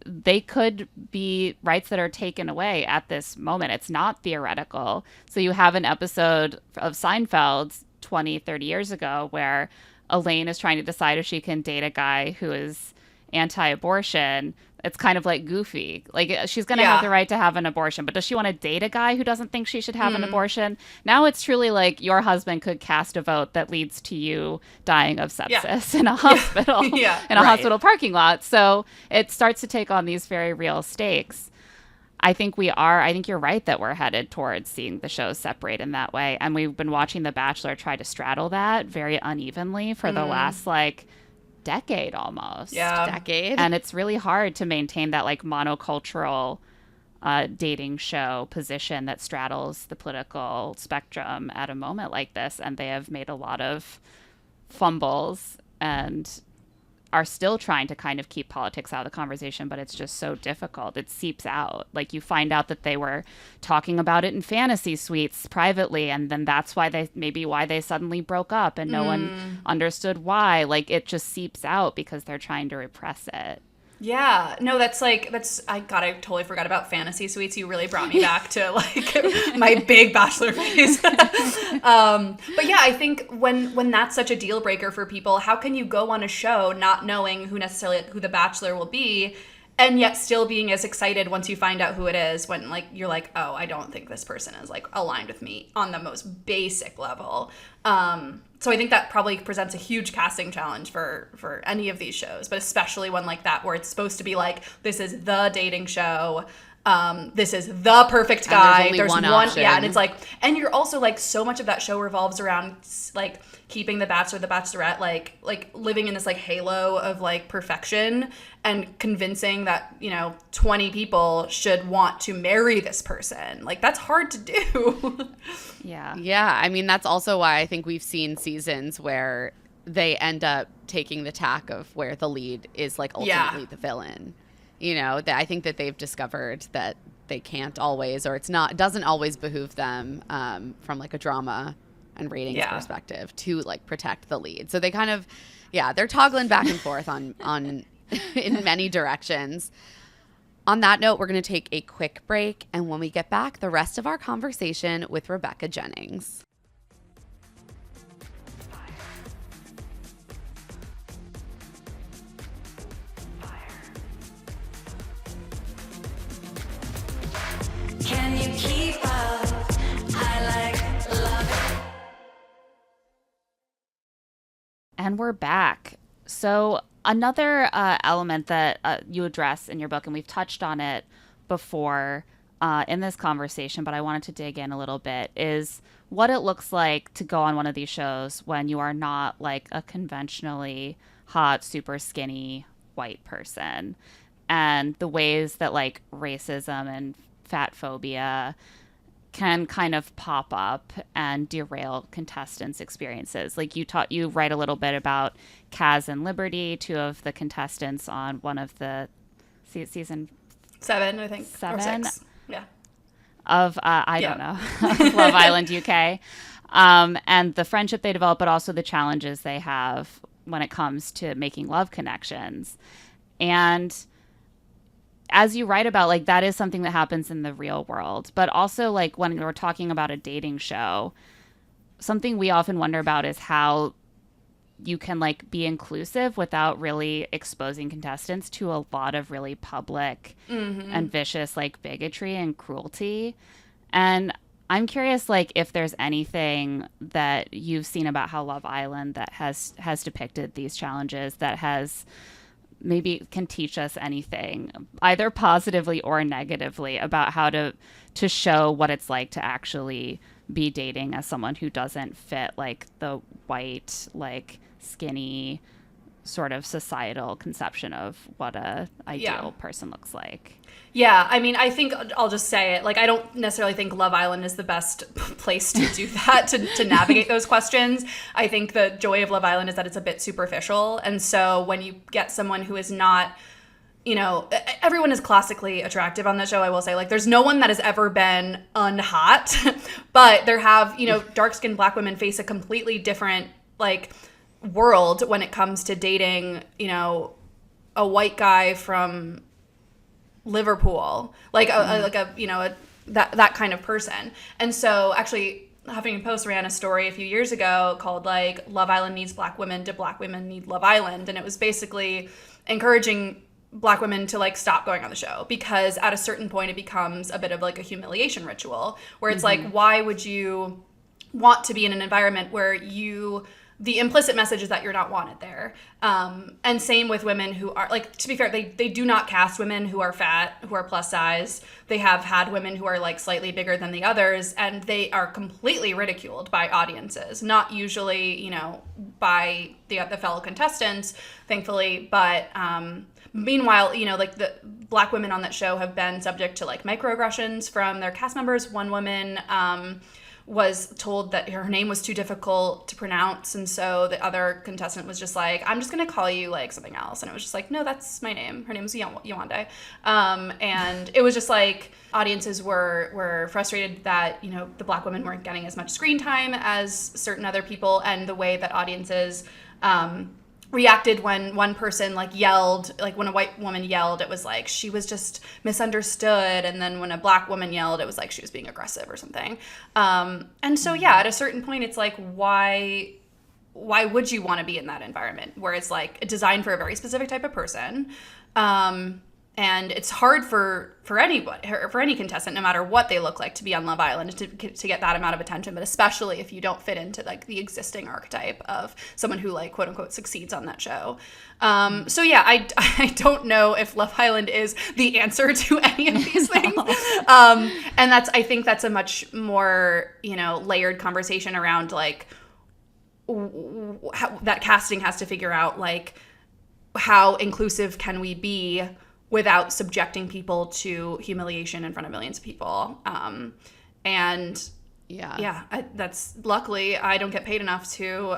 they could be rights that are taken away at this moment. It's not theoretical. So you have an episode of Seinfeld 20, 30 years ago where Elaine is trying to decide if she can date a guy who is anti-abortion. It's kind of like goofy. Like, she's going to have the right to have an abortion, but does she want to date a guy who doesn't think she should have an abortion? Now it's truly like your husband could cast a vote that leads to you dying of sepsis in a hospital, in a hospital parking lot. So it starts to take on these very real stakes. I think you're right that we're headed towards seeing the shows separate in that way. And we've been watching The Bachelor try to straddle that very unevenly for the last, like, decade almost. Decade. And it's really hard to maintain that, like, monocultural dating show position that straddles the political spectrum at a moment like this. And they have made a lot of fumbles and are still trying to kind of keep politics out of the conversation, but it's just so difficult. It seeps out. Like, you find out that they were talking about it in fantasy suites privately, and then that's why they suddenly broke up, and no one understood why. Like, it just seeps out because they're trying to repress it. Yeah, no, I totally forgot about fantasy suites. You really brought me back to, like, my big Bachelor phase. But yeah, I think when that's such a deal breaker for people, how can you go on a show not knowing who the Bachelor will be, and yet still being as excited once you find out who it is, when, like, you're like, oh, I don't think this person is, like, aligned with me on the most basic level. So I think that probably presents a huge casting challenge for any of these shows, but especially one like that where it's supposed to be like, this is the dating show. This is the perfect guy. And there's only one option. Yeah, and it's like, and you're also like, so much of that show revolves around like keeping the bachelor, the bachelorette, like living in this like halo of like perfection and convincing that, 20 people should want to marry this person. Like, that's hard to do. Yeah. Yeah. I mean, that's also why I think we've seen seasons where they end up taking the tack of where the lead is like ultimately the villain. I think that they've discovered that they can't always, or it doesn't always behoove them from like a drama and ratings perspective to like protect the lead. So they kind of, they're toggling back and forth on in many directions. On that note, we're going to take a quick break. And when we get back, the rest of our conversation with Rebecca Jennings. Can you keep up? I love it. And we're back. So another element that you address in your book, and we've touched on it before in this conversation, but I wanted to dig in a little bit, is what it looks like to go on one of these shows when you are not like a conventionally hot, super skinny white person, and the ways that like racism and fat phobia can kind of pop up and derail contestants' experiences. Like you write a little bit about Kaz and Liberty, two of the contestants on one of the season 7, I think. 7 or 6. Yeah. Of I don't know, Love Island UK, and the friendship they develop, but also the challenges they have when it comes to making love connections. And as you write about, like, that is something that happens in the real world. But also, like, when we're talking about a dating show, something we often wonder about is how you can, like, be inclusive without really exposing contestants to a lot of really public and vicious, like, bigotry and cruelty. And I'm curious, like, if there's anything that you've seen about how Love Island that has depicted these challenges, that has maybe can teach us anything, either positively or negatively, about how to show what it's like to actually be dating as someone who doesn't fit like the white, like skinny sort of societal conception of what a ideal person looks like. Yeah, I mean, I think I'll just say it. Like, I don't necessarily think Love Island is the best place to do that, to navigate those questions. I think the joy of Love Island is that it's a bit superficial. And so when you get someone who is not, everyone is classically attractive on the show, I will say. Like, there's no one that has ever been unhot. But there have, dark-skinned Black women face a completely different, like, world when it comes to dating, a white guy from Liverpool, like that kind of person. And so actually Huffington Post ran a story a few years ago called like Love Island needs Black women, do Black women need Love Island? And it was basically encouraging Black women to like stop going on the show, because at a certain point it becomes a bit of like a humiliation ritual where it's like, why would you want to be in an environment where the implicit message is that you're not wanted there. And same with women who are, like, to be fair, they do not cast women who are fat, who are plus size. They have had women who are, like, slightly bigger than the others, and they are completely ridiculed by audiences. Not usually, by the fellow contestants, thankfully, but meanwhile, like, the Black women on that show have been subject to, like, microaggressions from their cast members. One woman was told that her name was too difficult to pronounce, and so the other contestant was just like, I'm just gonna call you like something else, and it was just like, no, that's my name. Her name is Yewande. And it was just like audiences were frustrated that the Black women weren't getting as much screen time as certain other people, and the way that audiences reacted when one person like yelled, like when a white woman yelled, it was like she was just misunderstood, and then when a Black woman yelled, it was like she was being aggressive or something. And so at a certain point it's like, why would you want to be in that environment where it's like designed for a very specific type of person, and And it's hard for anybody, for any contestant, no matter what they look like, to be on Love Island, to get that amount of attention. But especially if you don't fit into like the existing archetype of someone who like quote unquote succeeds on that show. So yeah, I don't know if Love Island is the answer to any of these things. And I think that's a much more, you know, layered conversation around like how that casting has to figure out like how inclusive can we be without subjecting people to humiliation in front of millions of people. That's luckily I don't get paid enough to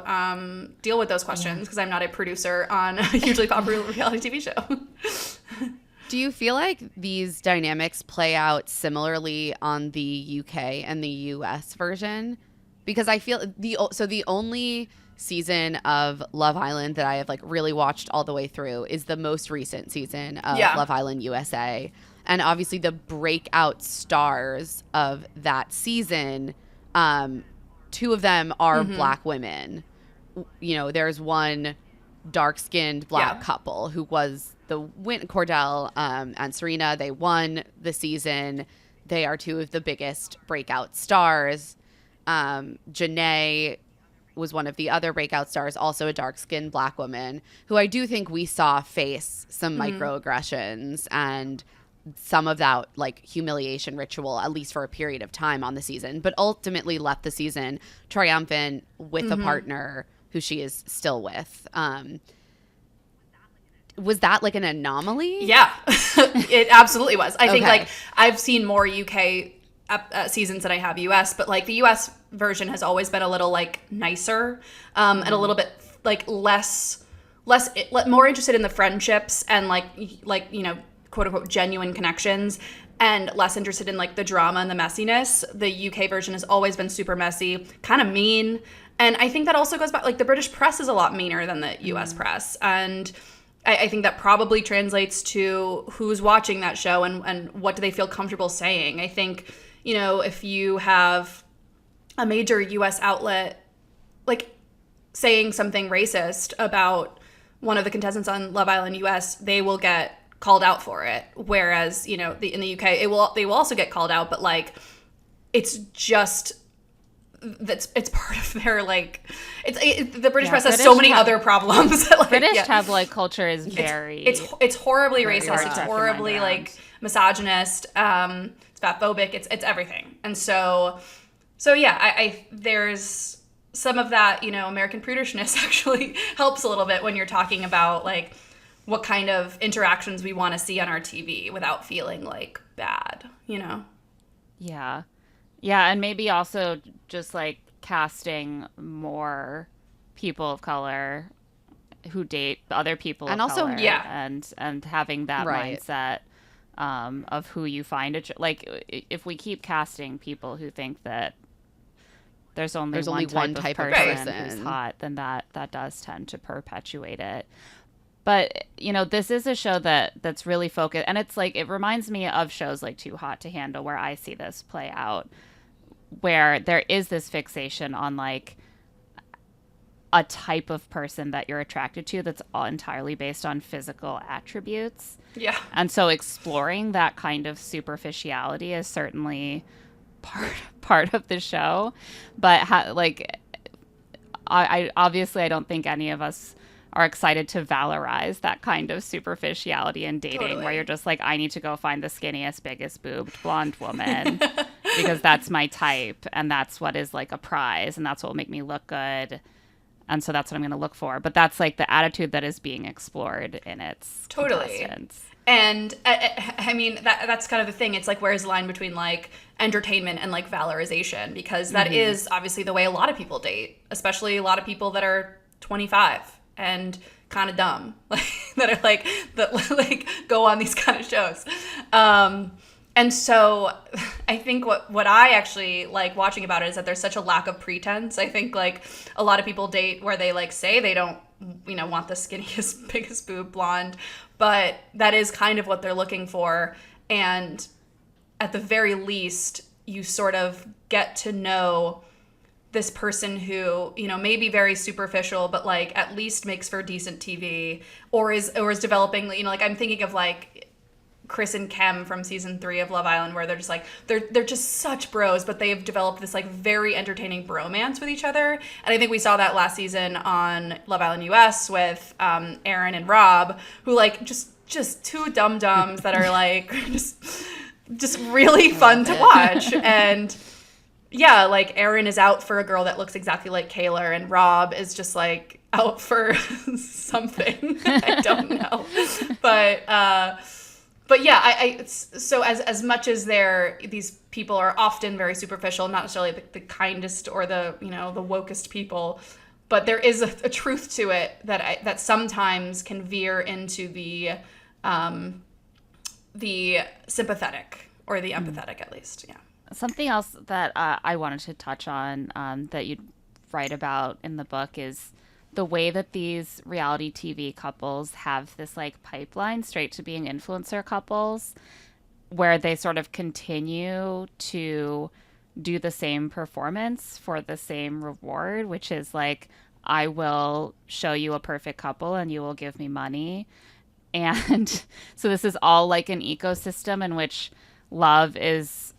deal with those questions because I'm not a producer on a hugely popular reality TV show. Do you feel like these dynamics play out similarly on the UK and the US version? Because I feel the only season of Love Island that I have like really watched all the way through is the most recent season of Love Island USA. And obviously the breakout stars of that season, two of them are Black women. You know, there's one dark-skinned Black couple who was Cordell and Serena. They won the season. They are two of the biggest breakout stars. Janae was one of the other breakout stars, also a dark-skinned Black woman, who I do think we saw face some microaggressions and some of that like humiliation ritual, at least for a period of time on the season, but ultimately left the season triumphant with a partner who she is still with. Was that like an anomaly? Yeah, it absolutely was. I think like I've seen more UK seasons than I have US, but like the US version has always been a little like nicer and a little bit like less more interested in the friendships and like you know, quote unquote genuine connections, and less interested in like the drama and the messiness. The UK version has always been super messy, kind of mean, and I think that also goes back like the British press is a lot meaner than the US press, and I think that probably translates to who's watching that show and what do they feel comfortable saying. I think, you know, if you have a major US outlet like saying something racist about one of the contestants on Love Island US, they will get called out for it. Whereas, you know, in the UK, they will also get called out, but like it's just it's part of their like the British press has so many other problems. Like, British tabloid culture is very it's horribly very racist. It's horribly like misogynist. It's fatphobic. It's everything. And so yeah, I there's some of that, you know, American prudishness actually helps a little bit when you're talking about like what kind of interactions we want to see on our TV without feeling like bad, you know? Yeah. Yeah, and maybe also just like casting more people of color who date other people and of also, color, yeah, and having that mindset of who you find like if we keep casting people who think that there's only one type of person who's hot, then that does tend to perpetuate it. But, you know, this is a show that's really focused, and it's like, it reminds me of shows like Too Hot to Handle, where I see this play out, where there is this fixation on like a type of person that you're attracted to that's all entirely based on physical attributes. Yeah. And so exploring that kind of superficiality is certainly part of the show. But I obviously I don't think any of us are excited to valorize that kind of superficiality in dating, where you're just like, I need to go find the skinniest, biggest boobed blonde woman because that's my type, and that's what is like a prize, and that's what will make me look good, and so that's what I'm going to look for. But that's like the attitude that is being explored in its contestants. And I mean, that's kind of the thing. It's like, where's the line between like entertainment and like valorization? Because that is obviously the way a lot of people date, especially a lot of people that are 25 and kind of dumb, like that are like that like go on these kind of shows. And so I think what I actually like watching about it is that there's such a lack of pretense. I think like a lot of people date where they like say they don't, you know, want the skinniest, biggest boob blonde, but that is kind of what they're looking for. And at the very least, you sort of get to know this person who, you know, may be very superficial, but like at least makes for decent TV, or is developing, you know, like I'm thinking of like Chris and Kem from season 3 of Love Island, where they're just like they're just such bros, but they have developed this like very entertaining bromance with each other. And I think we saw that last season on Love Island US with Aaron and Rob, who like just two dum-dums that are like just really fun to watch. And yeah, like Aaron is out for a girl that looks exactly like Kayla, and Rob is just like out for something. I don't know. But yeah, so as much as these people are often very superficial, not necessarily the kindest or the wokest people, but there is a truth to it that sometimes can veer into the sympathetic or the empathetic, at least. Yeah. Something else that I wanted to touch on that you write about in the book is the way that these reality TV couples have this like pipeline straight to being influencer couples, where they sort of continue to do the same performance for the same reward, which is like, I will show you a perfect couple and you will give me money. And so this is all like an ecosystem in which love is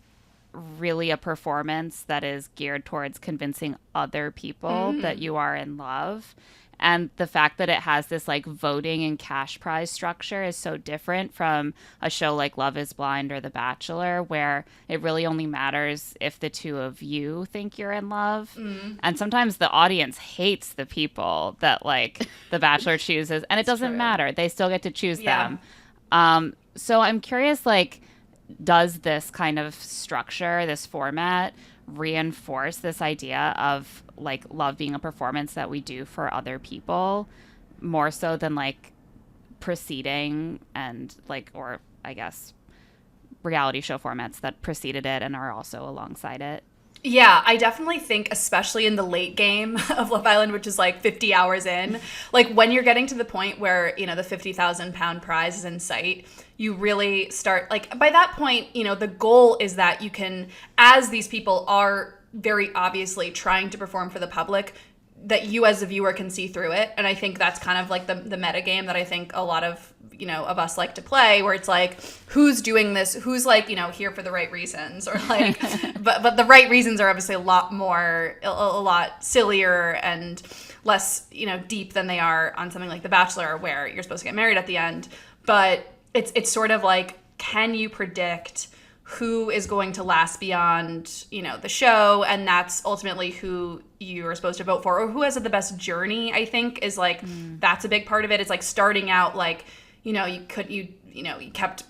really a performance that is geared towards convincing other people that you are in love. And the fact that it has this like voting and cash prize structure is so different from a show like Love is Blind or The Bachelor, where it really only matters if the two of you think you're in love. And sometimes the audience hates the people that like The Bachelor chooses, and it doesn't matter. They still get to choose them. So I'm curious, like, does this kind of structure, this format, reinforce this idea of like love being a performance that we do for other people more so than like preceding and like, or I guess reality show formats that preceded it and are also alongside it? Yeah, I definitely think, especially in the late game of Love Island, which is like 50 hours in, like when you're getting to the point where, you know, the 50,000 pound prize is in sight, you really start, like, by that point, you know, the goal is that you can, as these people are very obviously trying to perform for the public, that you as a viewer can see through it. And I think that's kind of like the meta game that I think a lot of, you know, of us like to play, where it's like, who's doing this? Who's like, you know, here for the right reasons, or like, but the right reasons are obviously a lot sillier and less, you know, deep than they are on something like The Bachelor, where you're supposed to get married at the end. But it's sort of like, can you predict who is going to last beyond, you know, the show? And that's ultimately who you are supposed to vote for, or who has the best journey, I think, is like, that's a big part of it. It's like starting out, like, you know, you kept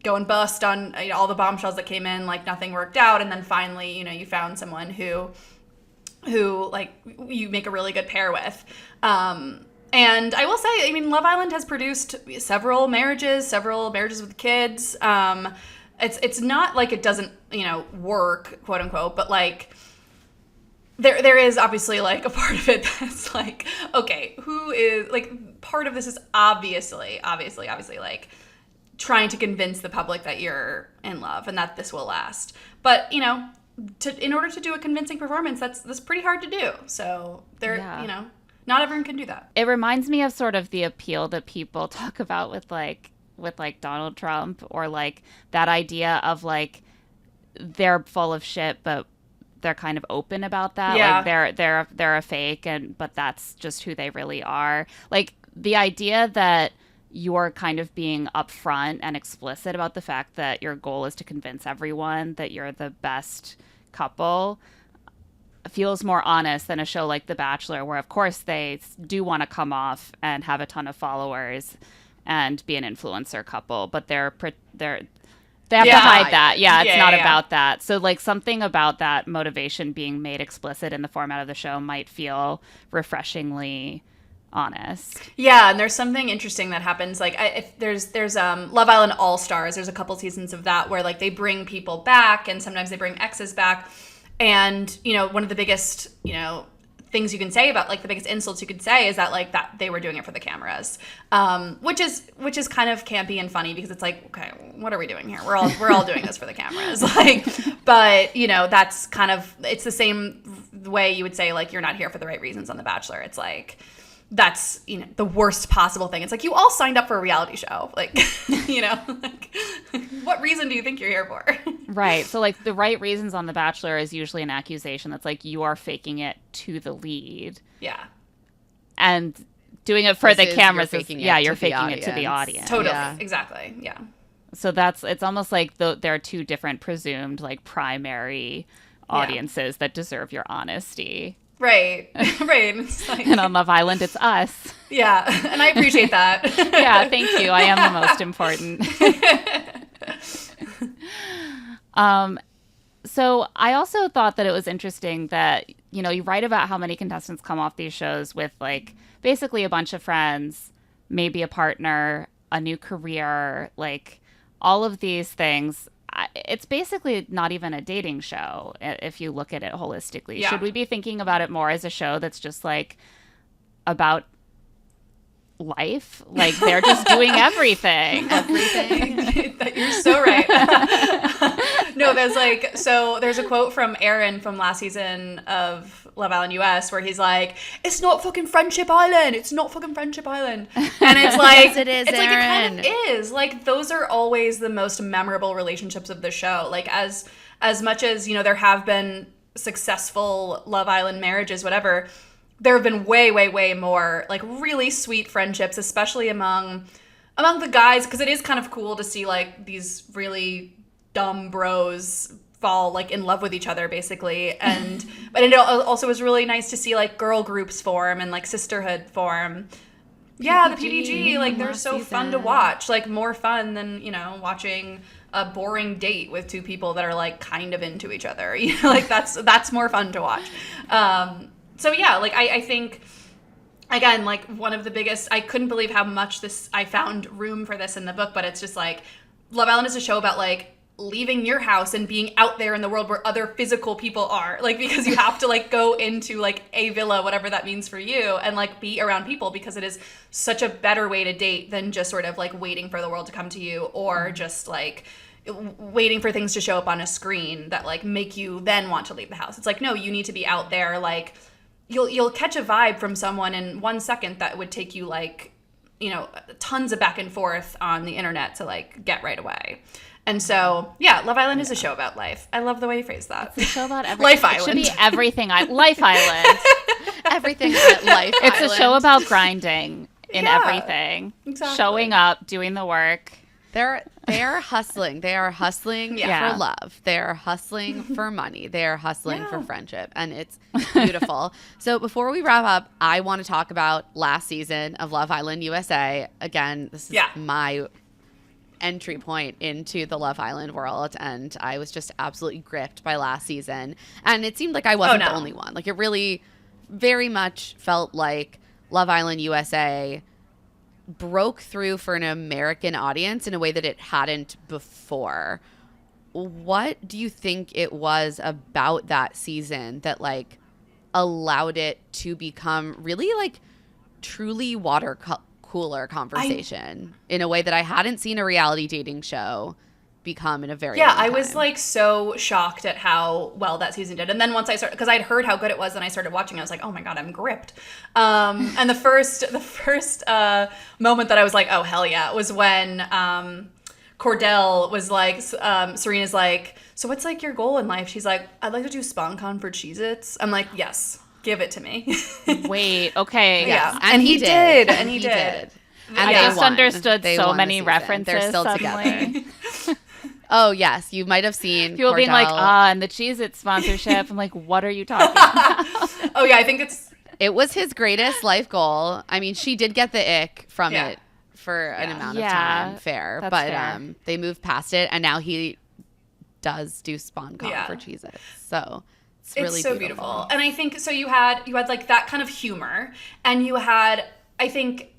going bust on, you know, all the bombshells that came in, like nothing worked out. And then finally, you know, you found someone who like you make a really good pair with. And I will say, I mean, Love Island has produced several marriages with kids. It's not like it doesn't, you know, work, quote unquote, but like there is obviously like a part of it that's like, okay, who is, like, part of this is obviously like trying to convince the public that you're in love and that this will last. But, you know, in order to do a convincing performance, that's pretty hard to do. So you know, not everyone can do that. It reminds me of sort of the appeal that people talk about with Donald Trump, or like that idea of like they're full of shit, but they're kind of open about that. Yeah. Like they're a fake, but that's just who they really are. Like the idea that you're kind of being upfront and explicit about the fact that your goal is to convince everyone that you're the best couple feels more honest than a show like The Bachelor, where of course they do want to come off and have a ton of followers and be an influencer couple, but they have to hide that. It's not about that. So like something about that motivation being made explicit in the format of the show might feel refreshingly honest. Yeah, and there's something interesting that happens. Like, if there's Love Island All Stars. There's a couple seasons of that where like they bring people back, and sometimes they bring exes back. And, you know, one of the biggest, you know, things you can say about, like, the biggest insults you could say is that, like, that they were doing it for the cameras, which is kind of campy and funny, because it's like, okay, what are we doing here? We're all doing this for the cameras, like. But, you know, that's kind of, it's the same way you would say, like, you're not here for the right reasons on The Bachelor. It's like, that's, the worst possible thing. It's like, you all signed up for a reality show. Like, like, what reason do you think you're here for? Right. So, like, the right reasons on The Bachelor is usually an accusation that's like, you are faking it to the lead. Yeah. And doing it for the cameras you're faking it to the audience. Totally. Yeah. Exactly. Yeah. So it's almost like there are two different presumed, like, primary audiences that deserve your honesty. Right. Right. It's like, And on Love Island, it's us. yeah. And I appreciate that. Yeah, thank you. I am the most important. So I also thought that it was interesting that, you write about how many contestants come off these shows with, like, basically a bunch of friends, maybe a partner, a new career, like, all of these things. It's basically not even a dating show if you look at it holistically. Yeah. Should we be thinking about it more as a show that's just, like, about life? Like, they're just doing everything. You're so right. No, there's a quote from Aaron from last season of Love Island US where he's like, "It's not fucking Friendship Island. It's not fucking Friendship Island." And it's like, yes, it is, it's Aaron. like, it kind of is. Like, those are always the most memorable relationships of the show. Like, as much as, there have been successful Love Island marriages, whatever, there have been way, way, way more, like, really sweet friendships, especially among the guys, because it is kind of cool to see, like, these really dumb bros fall, like, in love with each other, basically. But it also was really nice to see, like, girl groups form and, like, sisterhood form. Yeah, the PPG, like, they're so fun to watch. Like, more fun than, watching a boring date with two people that are, like, kind of into each other. Like, that's more fun to watch. So yeah, like, I think, again, like, one of the biggest, I couldn't believe how much I found room for this in the book, but it's just like, Love Island is a show about, like, leaving your house and being out there in the world where other physical people are, like, because you have to, like, go into, like, a villa, whatever that means for you, and, like, be around people, because it is such a better way to date than just sort of, like, waiting for the world to come to you, or just, like, waiting for things to show up on a screen that, like, make you then want to leave the house. It's like, no, you need to be out there. Like, you'll catch a vibe from someone in 1 second that would take you, like, tons of back and forth on the internet to, like, get right away. And so, yeah, Love Island is a show about life. I love the way you phrase that. It's a show about everything. Life It should Island. be everything. Life Island. Everything at Life It's Island. a show about grinding in Yeah, everything. exactly. Showing up, doing the work. They're hustling. They are hustling Yeah. for love. They're hustling for money. They're hustling for friendship. And it's beautiful. So before we wrap up, I want to talk about last season of Love Island USA. Again, this is my entry point into the Love Island world, and I was just absolutely gripped by last season. And it seemed like I wasn't the only one. Like, it really very much felt like Love Island USA broke through for an American audience in a way that it hadn't before. What do you think it was about that season that, like, allowed it to become really, like, truly water cooler conversation in a way that I hadn't seen a reality dating show become in a very long time? I was, like, so shocked at how well that season did. And then once I started, because I'd heard how good it was, and I started watching, I was like, oh my God, I'm gripped. And the first moment that I was like, oh hell yeah, was when Cordell was like, Serena's like, so what's, like, your goal in life? She's like, I'd like to do SpawnCon for Cheez-Its. I'm like, yes, give it to me. Wait, okay. Yeah. And he did. And he did. And I they just won. understood They so won the many season. references They're still suddenly. together. Oh, yes. You might have seen People being like, Cordell. and the Cheez-It sponsorship. I'm like, what are you talking about? Oh yeah, I think It was his greatest life goal. I mean, she did get the ick from it for an amount of time. Fair. That's But fair. they moved past it, and now he does do SpawnCon Yeah. for Cheez-Its. So it's It's really so beautiful. And I think, so you had like that kind of humor, and you had, I think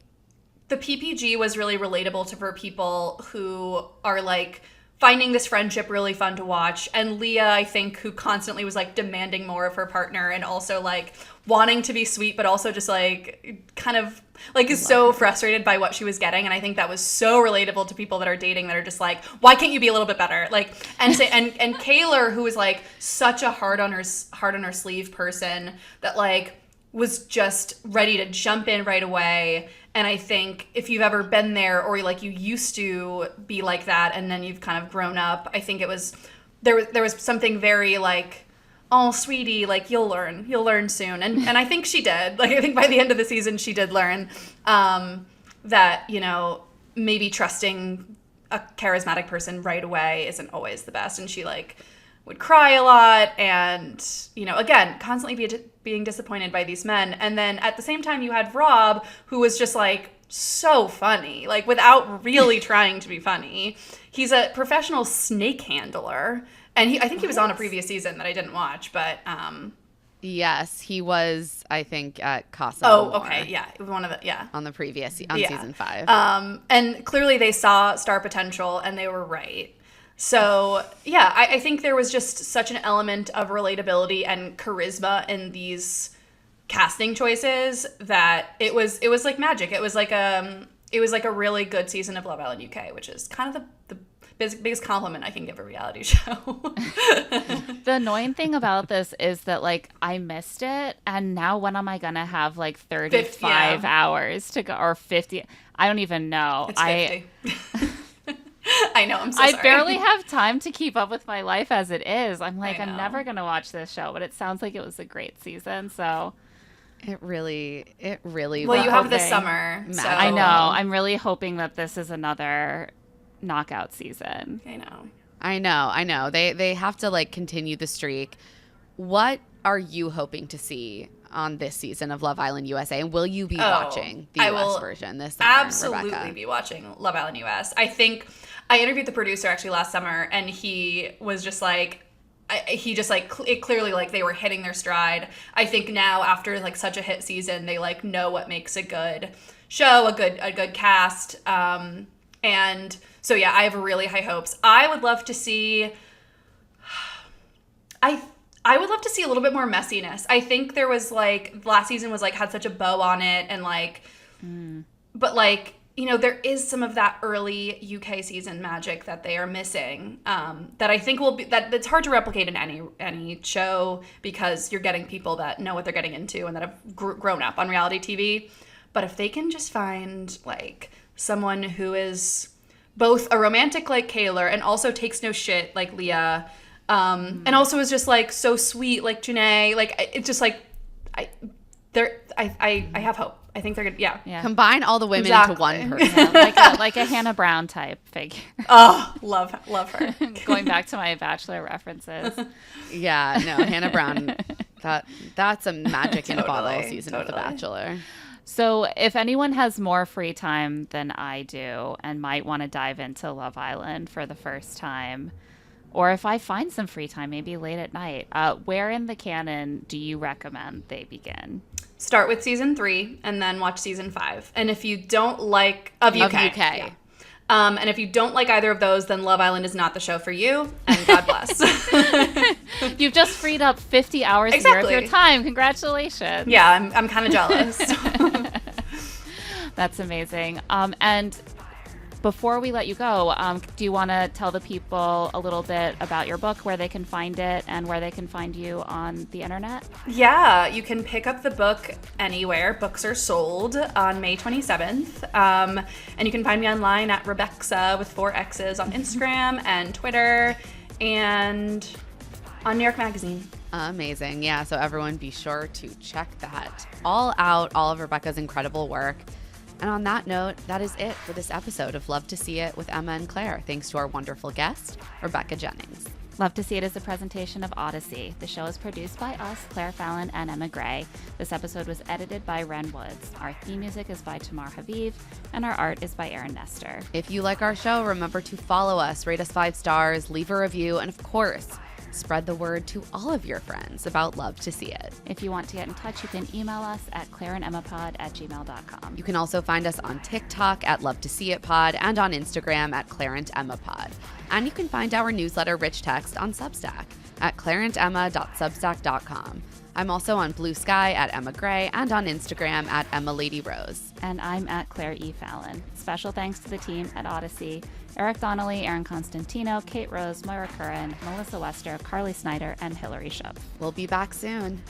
the PPG was really relatable for people who are, like, finding this friendship really fun to watch. And Leah, I think, who constantly was, like, demanding more of her partner, and also, like, wanting to be sweet, but also just, like, kind of, like, is so frustrated by what she was getting. And I think that was so relatable to people that are dating, that are just like, why can't you be a little bit better? Like, and Kaylor, who is, like, such a hard on her sleeve person that, like, was just ready to jump in right away. And I think if you've ever been there, or like you used to be like that and then you've kind of grown up, I think there was something very like, oh, sweetie, like you'll learn soon. And I think she did. Like I think by the end of the season she did learn that, you know, maybe trusting a charismatic person right away isn't always the best. And she like would cry a lot and, you know, again, constantly being disappointed by these men. And then at the same time you had Rob, who was just like so funny, like without really trying to be funny. He's a professional snake handler. And I think he was on a previous season that I didn't watch, but yes, he was, I think, at Casa. Oh, okay, yeah, one of the on season 5. And clearly they saw star potential, and they were right. So yeah, I think there was just such an element of relatability and charisma in these casting choices that it was like magic. It was like a really good season of Love Island UK, which is kind of the biggest compliment I can give a reality show. The annoying thing about this is that like I missed it, and now when am I gonna have like 35 hours to go, or 50? I don't even know. It's 50. I know, I'm so sorry. I barely have time to keep up with my life as it is. I'm like, I'm never gonna watch this show, but it sounds like it was a great season, so It really well, you have this summer, so. I know. I'm really hoping that this is another knockout season. I know. They have to like continue the streak. What are you hoping to see on this season of Love Island USA? And will you be watching the US version this summer? Absolutely Rebecca? Be watching Love Island US. I think I interviewed the producer actually last summer, and he was just like, it clearly like they were hitting their stride. I think now after like such a hit season, they like know what makes a good show, a good cast. And so yeah, I have really high hopes. I would love to see I would love to see a little bit more messiness. I think there was like last season was like had such a bow on it, and like but like, you know, there is some of that early UK season magic that they are missing, that I think will be that's hard to replicate in any show, because you're getting people that know what they're getting into and that have grown up on reality TV. But if they can just find like someone who is both a romantic like Kaylor and also takes no shit like Leah, and also is just like so sweet like Janae, like it's just like I have hope. I think they're gonna yeah. Combine all the women into one person. Yeah, like a Hannah Brown type figure. Oh, love her. Going back to my Bachelor references. Yeah, no, Hannah Brown. That's a magic in a bottle season of The Bachelor. So if anyone has more free time than I do and might want to dive into Love Island for the first time, or if I find some free time, maybe late at night, where in the canon do you recommend they begin? Start with season 3 and then watch season 5. And if you don't like of UK. Yeah. And if you don't like either of those, then Love Island is not the show for you. And God bless. You've just freed up 50 hours a year of your time. Congratulations. Yeah, I'm kind of jealous. That's amazing. And before we let you go, do you want to tell the people a little bit about your book, where they can find it, and where they can find you on the internet? Yeah, you can pick up the book anywhere books are sold on May 27th. And you can find me online at Rebexa with 4 X's on Instagram and Twitter, and on New York Magazine. Amazing. Yeah, so everyone be sure to check that all out, all of Rebecca's incredible work. And on that note, that is it for this episode of Love to See It with Emma and Claire. Thanks to our wonderful guest, Rebecca Jennings. Love to See It is a presentation of Odyssey. The show is produced by us, Claire Fallon and Emma Gray. This episode was edited by Ren Woods. Our theme music is by Tamar Haviv, and our art is by Aaron Nestor. If you like our show, remember to follow us, rate us 5 stars, leave a review, and of course, spread the word to all of your friends about Love to See It. If you want to get in touch, you can email us at claireandemmapod@gmail.com. You can also find us on TikTok at Love to See It Pod and on Instagram at claireandemmapod. And you can find our newsletter Rich Text on Substack at claireandemma.substack.com. I'm also on Blue Sky at Emma Gray and on Instagram at EmmaLadyRose. And I'm at Claire E. Fallon. Special thanks to the team at Odyssey: Eric Donnelly, Aaron Constantino, Kate Rose, Moira Curran, Melissa Wester, Carly Snyder, and Hillary Shub. We'll be back soon.